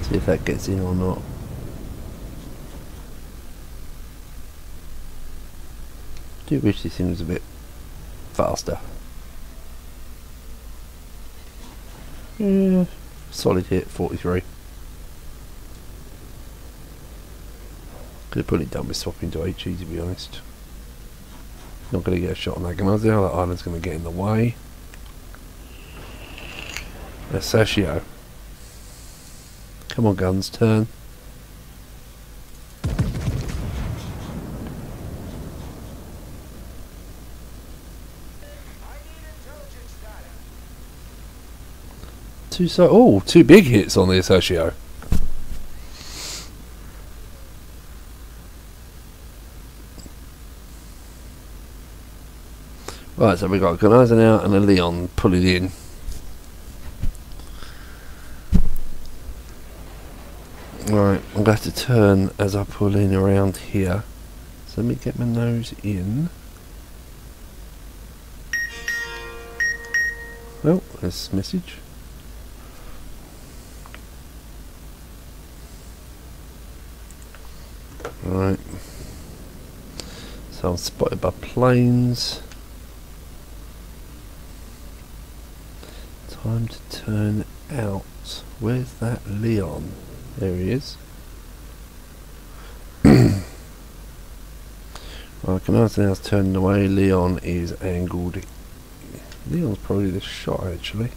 See if that gets in or not. I do wish this thing was a bit faster. Yeah, solid hit, 43. Could have probably done with swapping to HE, to be honest. Not going to get a shot on that Gunazio. That island's going to get in the way. That's Sashio. Come on, guns, turn. Two big hits on the Associo. Right, so we've got a Gunazio out and a Leon pulling in. Right, I'm going to have to turn as I pull in around here. So let me get my nose in. Oh, there's a message. Right, so I'm spotted by planes. Time to turn out. Where's that Leon? There he is. Right, Gunazio's turning away. Leon is angled. Leon's probably the shot actually.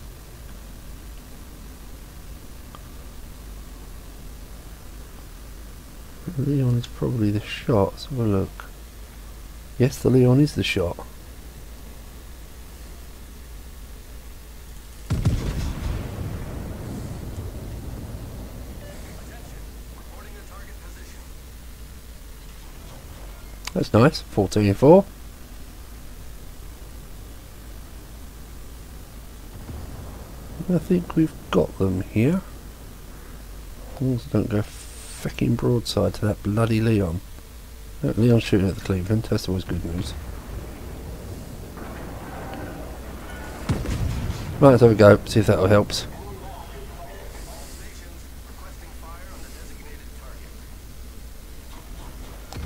Leon is probably the shot. Let's have a look. Yes, the Leon is the shot. That's nice. 14-4. I think we've got them here. As long as I don't go fucking broadside to that bloody Leon. Oh, Leon's shooting at the Cleveland, that's always good news. Right, let's have a go, see if that helps.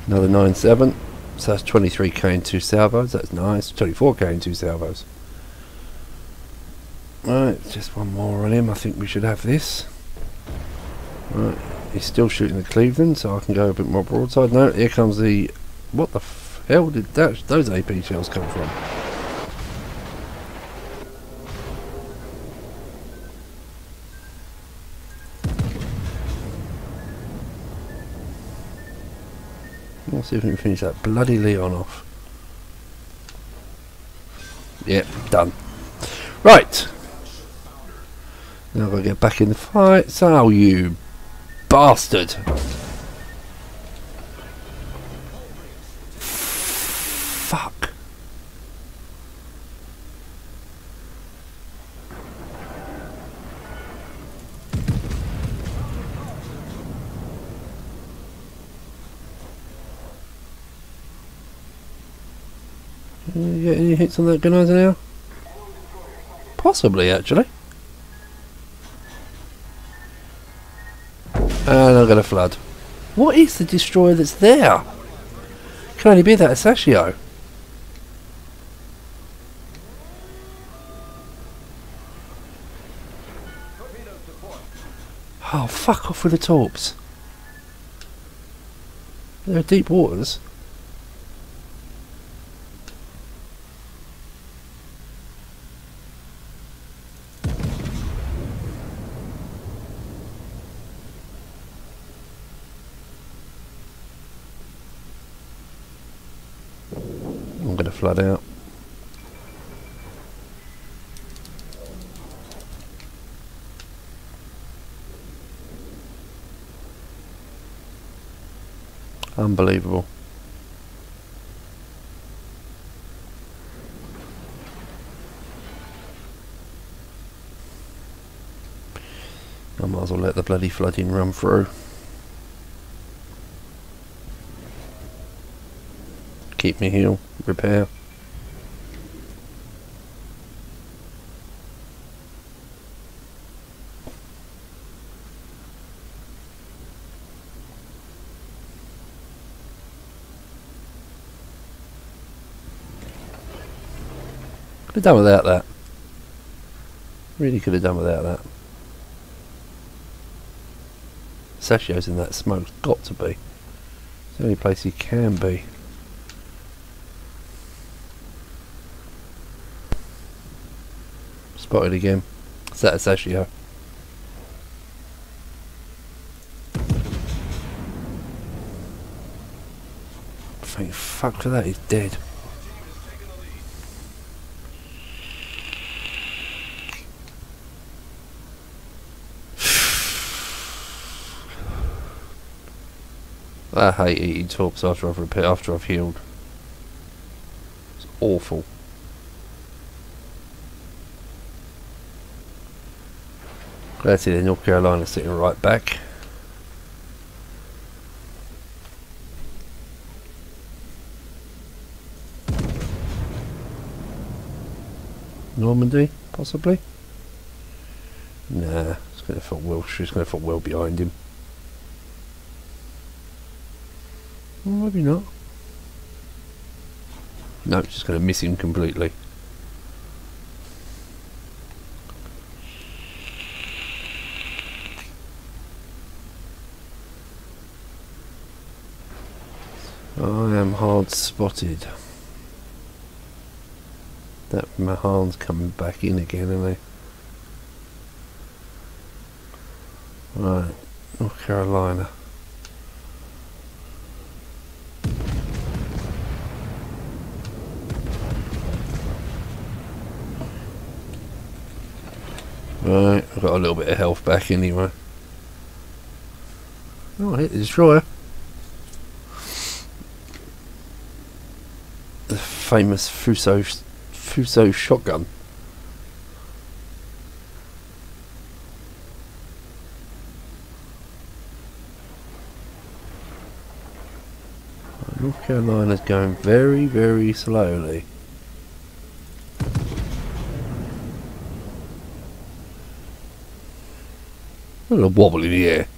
Another 9-7, so that's 23k and 2 salvos, that's nice. 24k and 2 salvos. Right, just one more on him, I think we should have this. Right, he's still shooting the Cleveland, so I can go a bit more broadside. No, here comes the... What the hell did those AP shells come from? Let's see if we can finish that bloody Leon off. Yep, done. Right. Now I've got to get back in the fight. So you bastard. Fuck. You get any hits on that gunner now? Possibly, actually. And I'm going to flood. What is the destroyer that's there? Can only be that Asashio. Oh, fuck off with the torps. They're deep waters. I'm going to flood out. Unbelievable. I might as well let the bloody flooding run through. Keep me heal, repair. Could have done without that. Really could have done without that. Sashio's in that smoke, got to be. It's the only place he can be. Spotted again. Is that a Sashio? Thank fuck for that, he's dead. I hate eating torps after I've healed. It's awful. Glad to see the North Carolina sitting right back. Normandy, possibly? Nah, it's going to fall well. She's going to fall well behind him. Well, maybe not. No, it's just going to miss him completely. I am hard spotted. That Mahan's coming back in again, isn't he? Right, North Carolina. Right, I've got a little bit of health back anyway. Oh, I hit the destroyer. The famous Fuso shotgun. North Carolina's going very, very slowly. A little wobble in the air.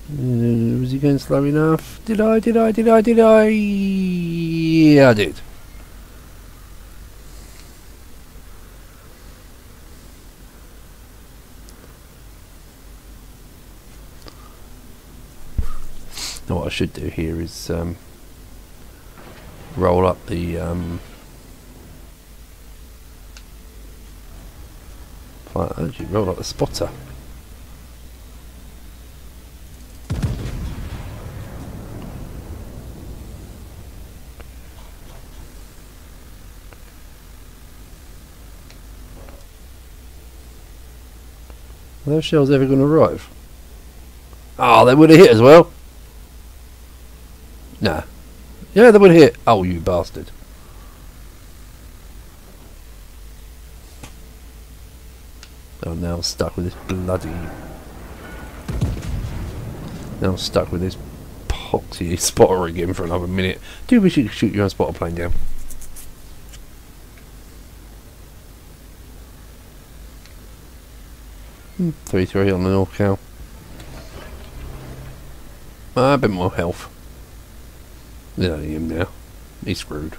Was he going slow enough? Did I? Yeah, I did. Now what I should do here is roll up the actually roll up the spotter. Are those shells ever going to arrive? Oh, they would have hit as well. Nah. Yeah, they would have hit. Oh, you bastard. Oh, now I'm stuck with this bloody... Now I'm stuck with this poxy spotter again for another minute. Do wish you could shoot your own spotter plane down. 3-3 on the North Cal. A bit more health. There's only him now. He's screwed.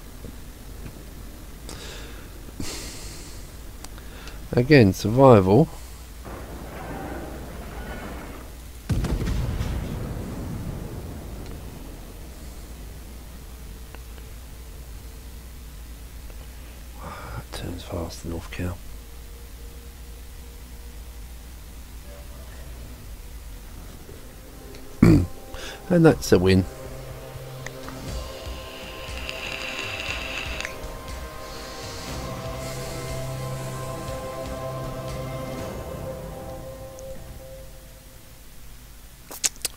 Again, survival. Turns fast, the North Cal. And that's a win.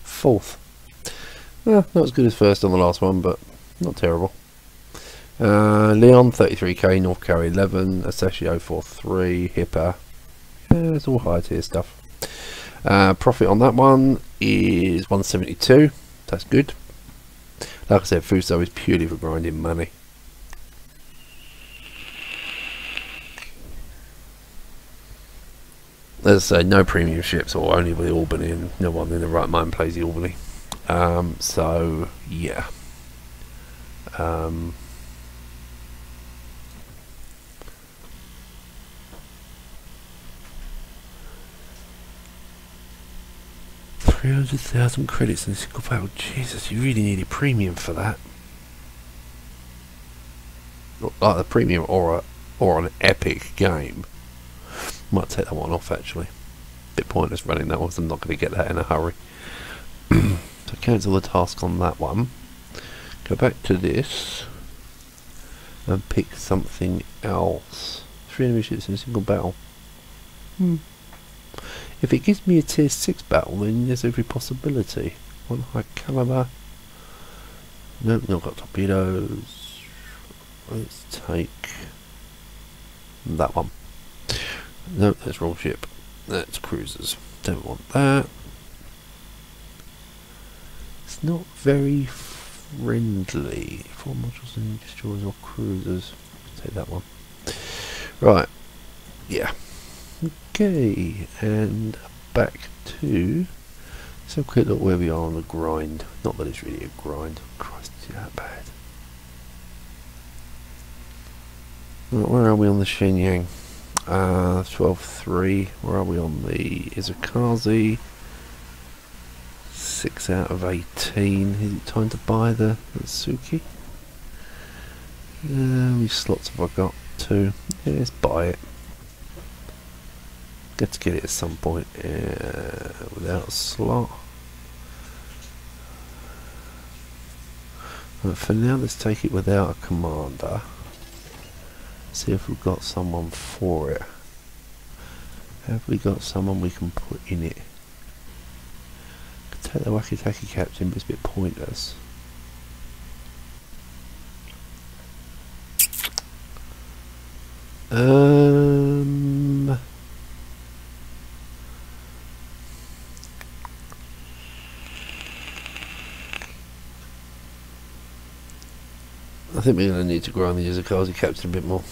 Fourth. Not as good as first on the last one, but not terrible. Leon 33k, North Carry 11, Assessio 43, Hipper. Yeah, it's all high tier stuff. Profit on that one is 172. That's good. Like I said, Fuso is purely for grinding money. As I say, no premium ships, or only with the Albany, and no one in the right mind plays the Albany. So yeah. $300,000 credits in a single battle. Jesus, you really need a premium for that. Not like a premium or an epic game. Might take that one off actually. Bit pointless running that one, because I'm not going to get that in a hurry. So cancel the task on that one. Go back to this and pick something else. 3 enemy ships in a single battle. If it gives me a tier 6 battle, then there's every possibility. One high caliber. Nope, not got torpedoes. Let's take that one. Nope, that's wrong ship. That's cruisers. Don't want that. It's not very friendly. 4 modules and destroyers or cruisers. Take that one. Right. Yeah. Okay, and back to... Let's have a quick look where we are on the grind. Not that it's really a grind. Christ, is that bad? Right, where are we on the Shenyang? 12-3. Where are we on the Isokaze? 6 out of 18. Is it time to buy the Suki? How many slots have I got? 2. Yeah, let's buy it. Get to get it at some point without a slot. But for now, let's take it without a commander. See if we've got someone for it. Have we got someone we can put in it? Could take the Wakitaki captain, but it's a bit pointless. I think we're going to need to grind the Isokaze captain a bit more.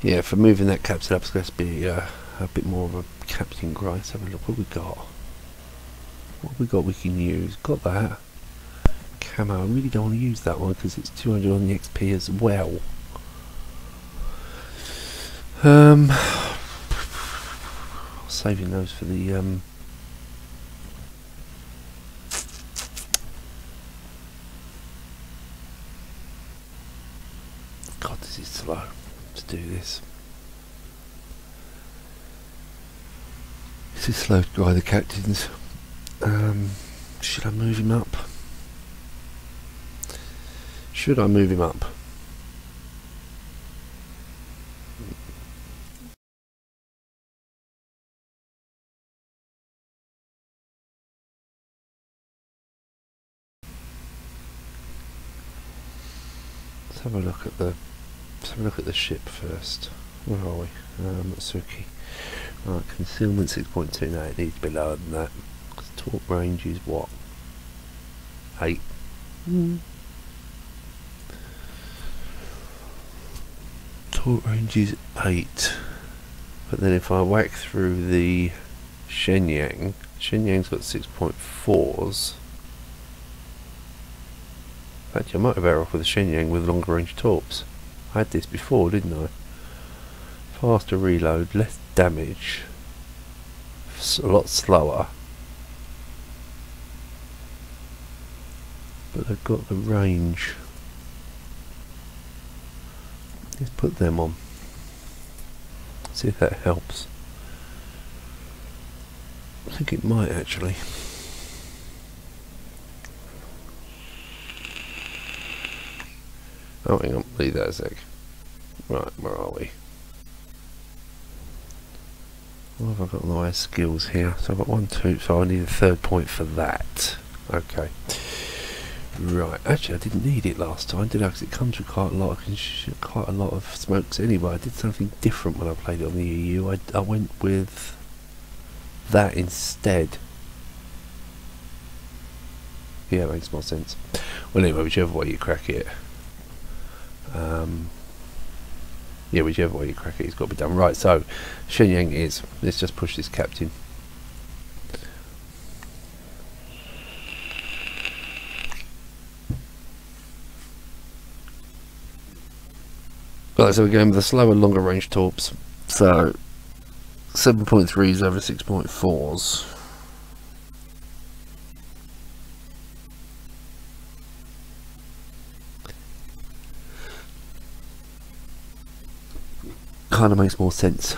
Yeah, for moving that captain up, it's going to be a bit more of a captain grind. Let's have a look what we got. What have we got we can use? Got that. Camo, I really don't want to use that one because it's 200 on the XP as well. Saving those for the God, this is slow to do this. This is slow to grind the captains. Should I move him up? Should I move him up? Let's have a look at the ship first. Where are we? Suki. Right, concealment 6.2. No, it needs to be lower than that. Torque range is what? 8. Torque range is 8. But then if I whack through the Shenyang, Shenyang's got 6.4s. Actually, I might have better off with the Shenyang with longer range torps. I had this before, didn't I? Faster reload, less damage, a lot slower. But they've got the range. Let's put them on. See if that helps. I think it might actually. Oh, hang on, leave that a sec. Right, where are we? What have I got on the way of skills here? So I've got 1, 2, so I need a 3rd point for that. Okay. Right, actually I didn't need it last time, did I? Because it comes with quite a lot of smokes anyway. I did something different when I played it on the EU. I went with that instead. Yeah, it makes more sense. Well, anyway, whichever way you crack it. Yeah, whichever way you crack it, it's got to be done. Right, so Shenyang is. Let's just push this captain. Right, so we're going with the slower, longer range torps. So 7.3s over 6.4s. Kind of makes more sense.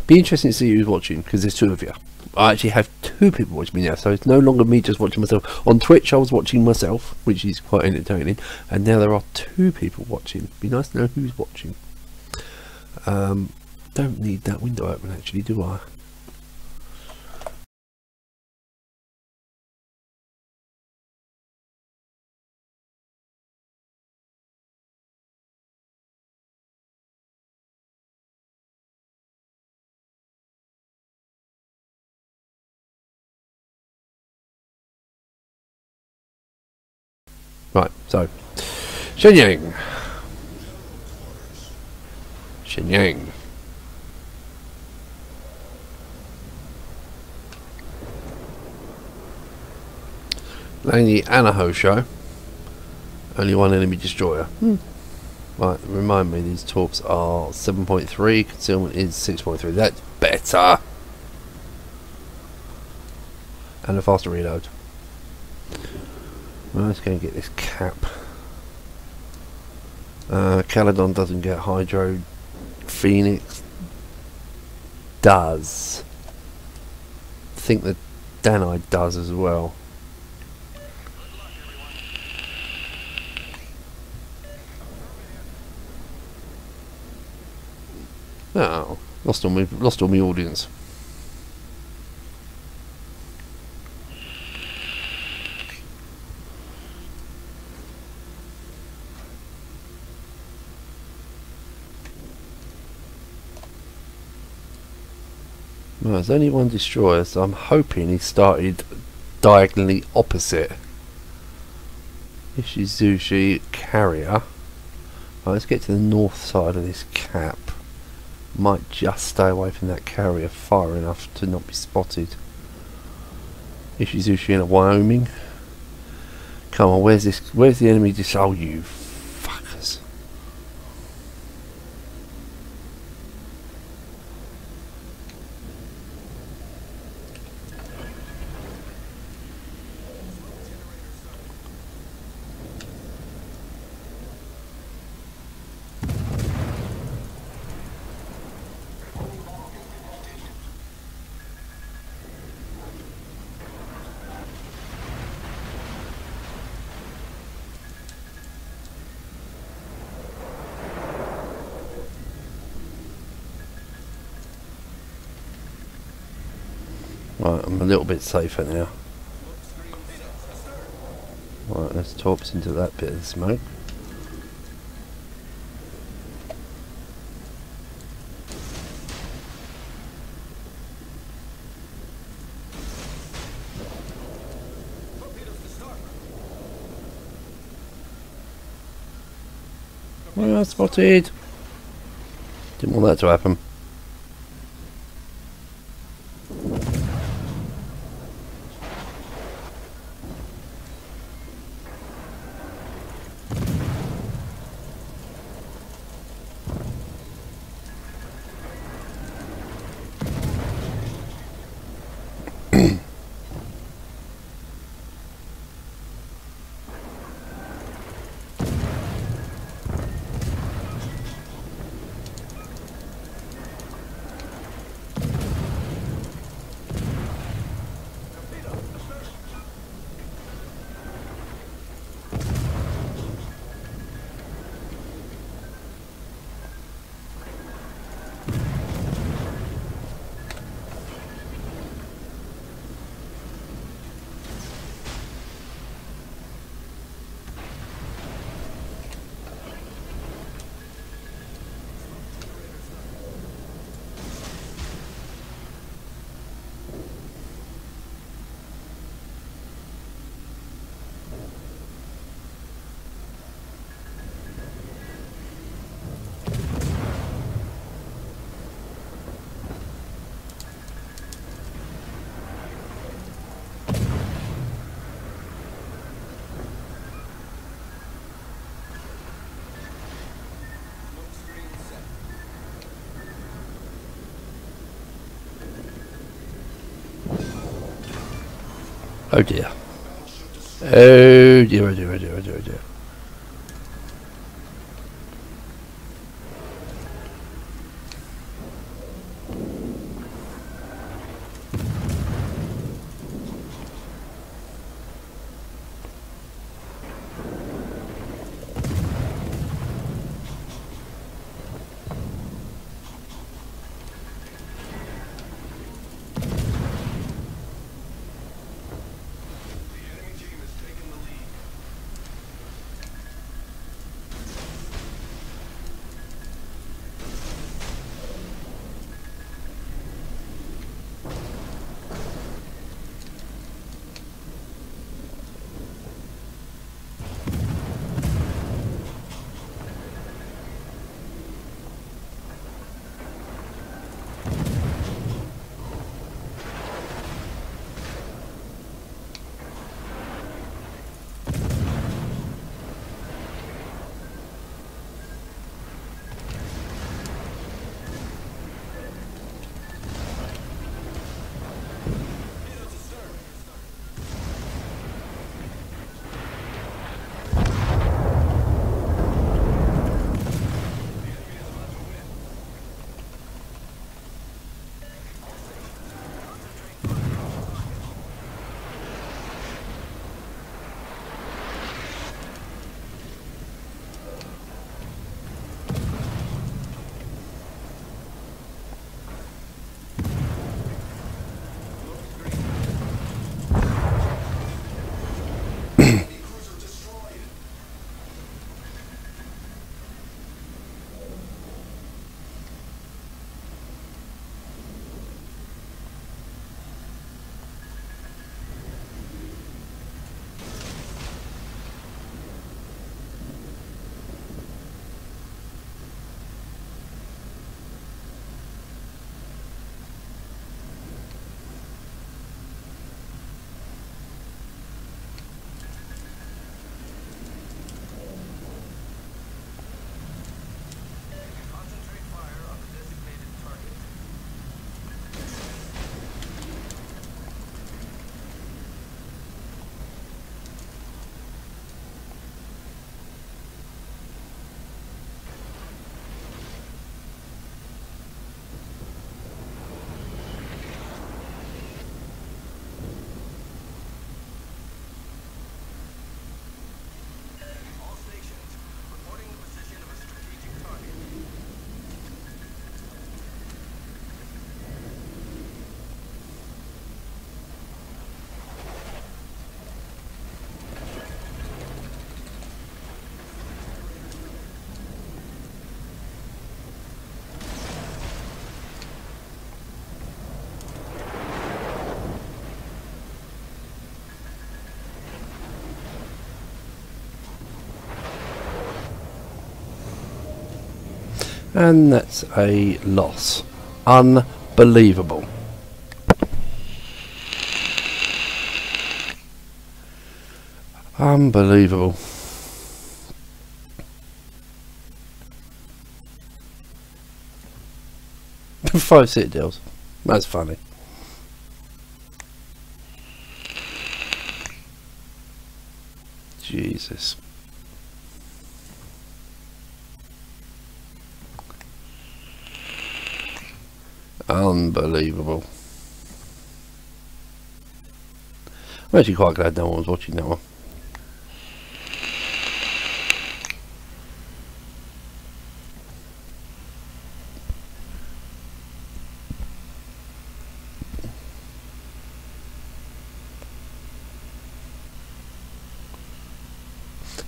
Be interesting to see who's watching, because there's 2 of you. I actually have 2 people watching me now, so it's no longer me just watching myself. On Twitch I was watching myself, which is quite entertaining, and now there are 2 people watching. Be nice to know who's watching. Don't need that window open actually, do I? Right, so Shenyang. Shenyang. Langley Anaho show. Only 1 enemy destroyer. Right, remind me, these torps are 7.3, concealment is 6.3. That's better. And a faster reload. Well, let's go and get this cap. Caledon doesn't get Hydro. Phoenix does. I think the Danai does as well. Oh, lost all my audience. Well, there's only one destroyer, so I'm hoping he started diagonally opposite Ishizushi carrier. Right, let's get to the north side of this cap. Might just stay away from that carrier far enough to not be spotted. Ishizushi in a Wyoming. Come on, where's the enemy? Just oh, you fuckers. Right, I'm a little bit safer now. Right, let's torps into that bit of smoke. Well, spotted. Didn't want that to happen. Oh dear. Oh dear, oh dear, oh dear, oh dear, oh dear. And that's a loss. Unbelievable. Unbelievable. 5 citadels. That's funny. Jesus. Unbelievable. I'm actually quite glad no one was watching that one.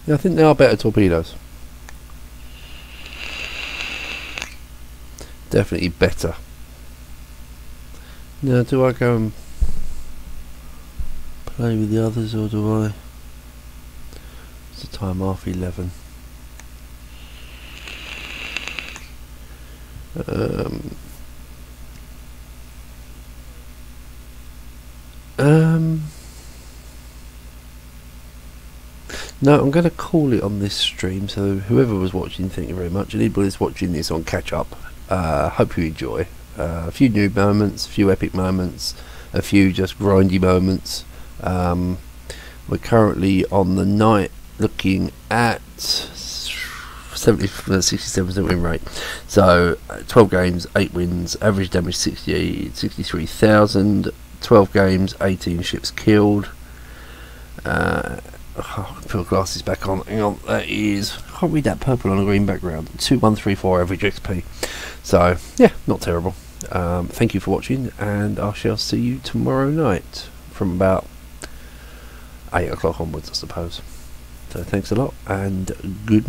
Yeah, I think they are better torpedoes. Definitely better. Now, do I go and play with the others, or do I? It's the time, 11:30. No, I'm going to call it on this stream, so whoever was watching, thank you very much. Anybody that's watching this on catch up, hope you enjoy. A few new moments, a few epic moments, a few just grindy moments. We're currently on the night looking at 67% win rate. So 12 games, 8 wins, average damage 63,000, 12 games, 18 ships killed. Put glasses back on. Hang on, that is, I can't read that purple on a green background. 2134 average XP. So yeah, not terrible. Thank you for watching, and I shall see you tomorrow night from about 8 o'clock onwards, I suppose. So thanks a lot, and good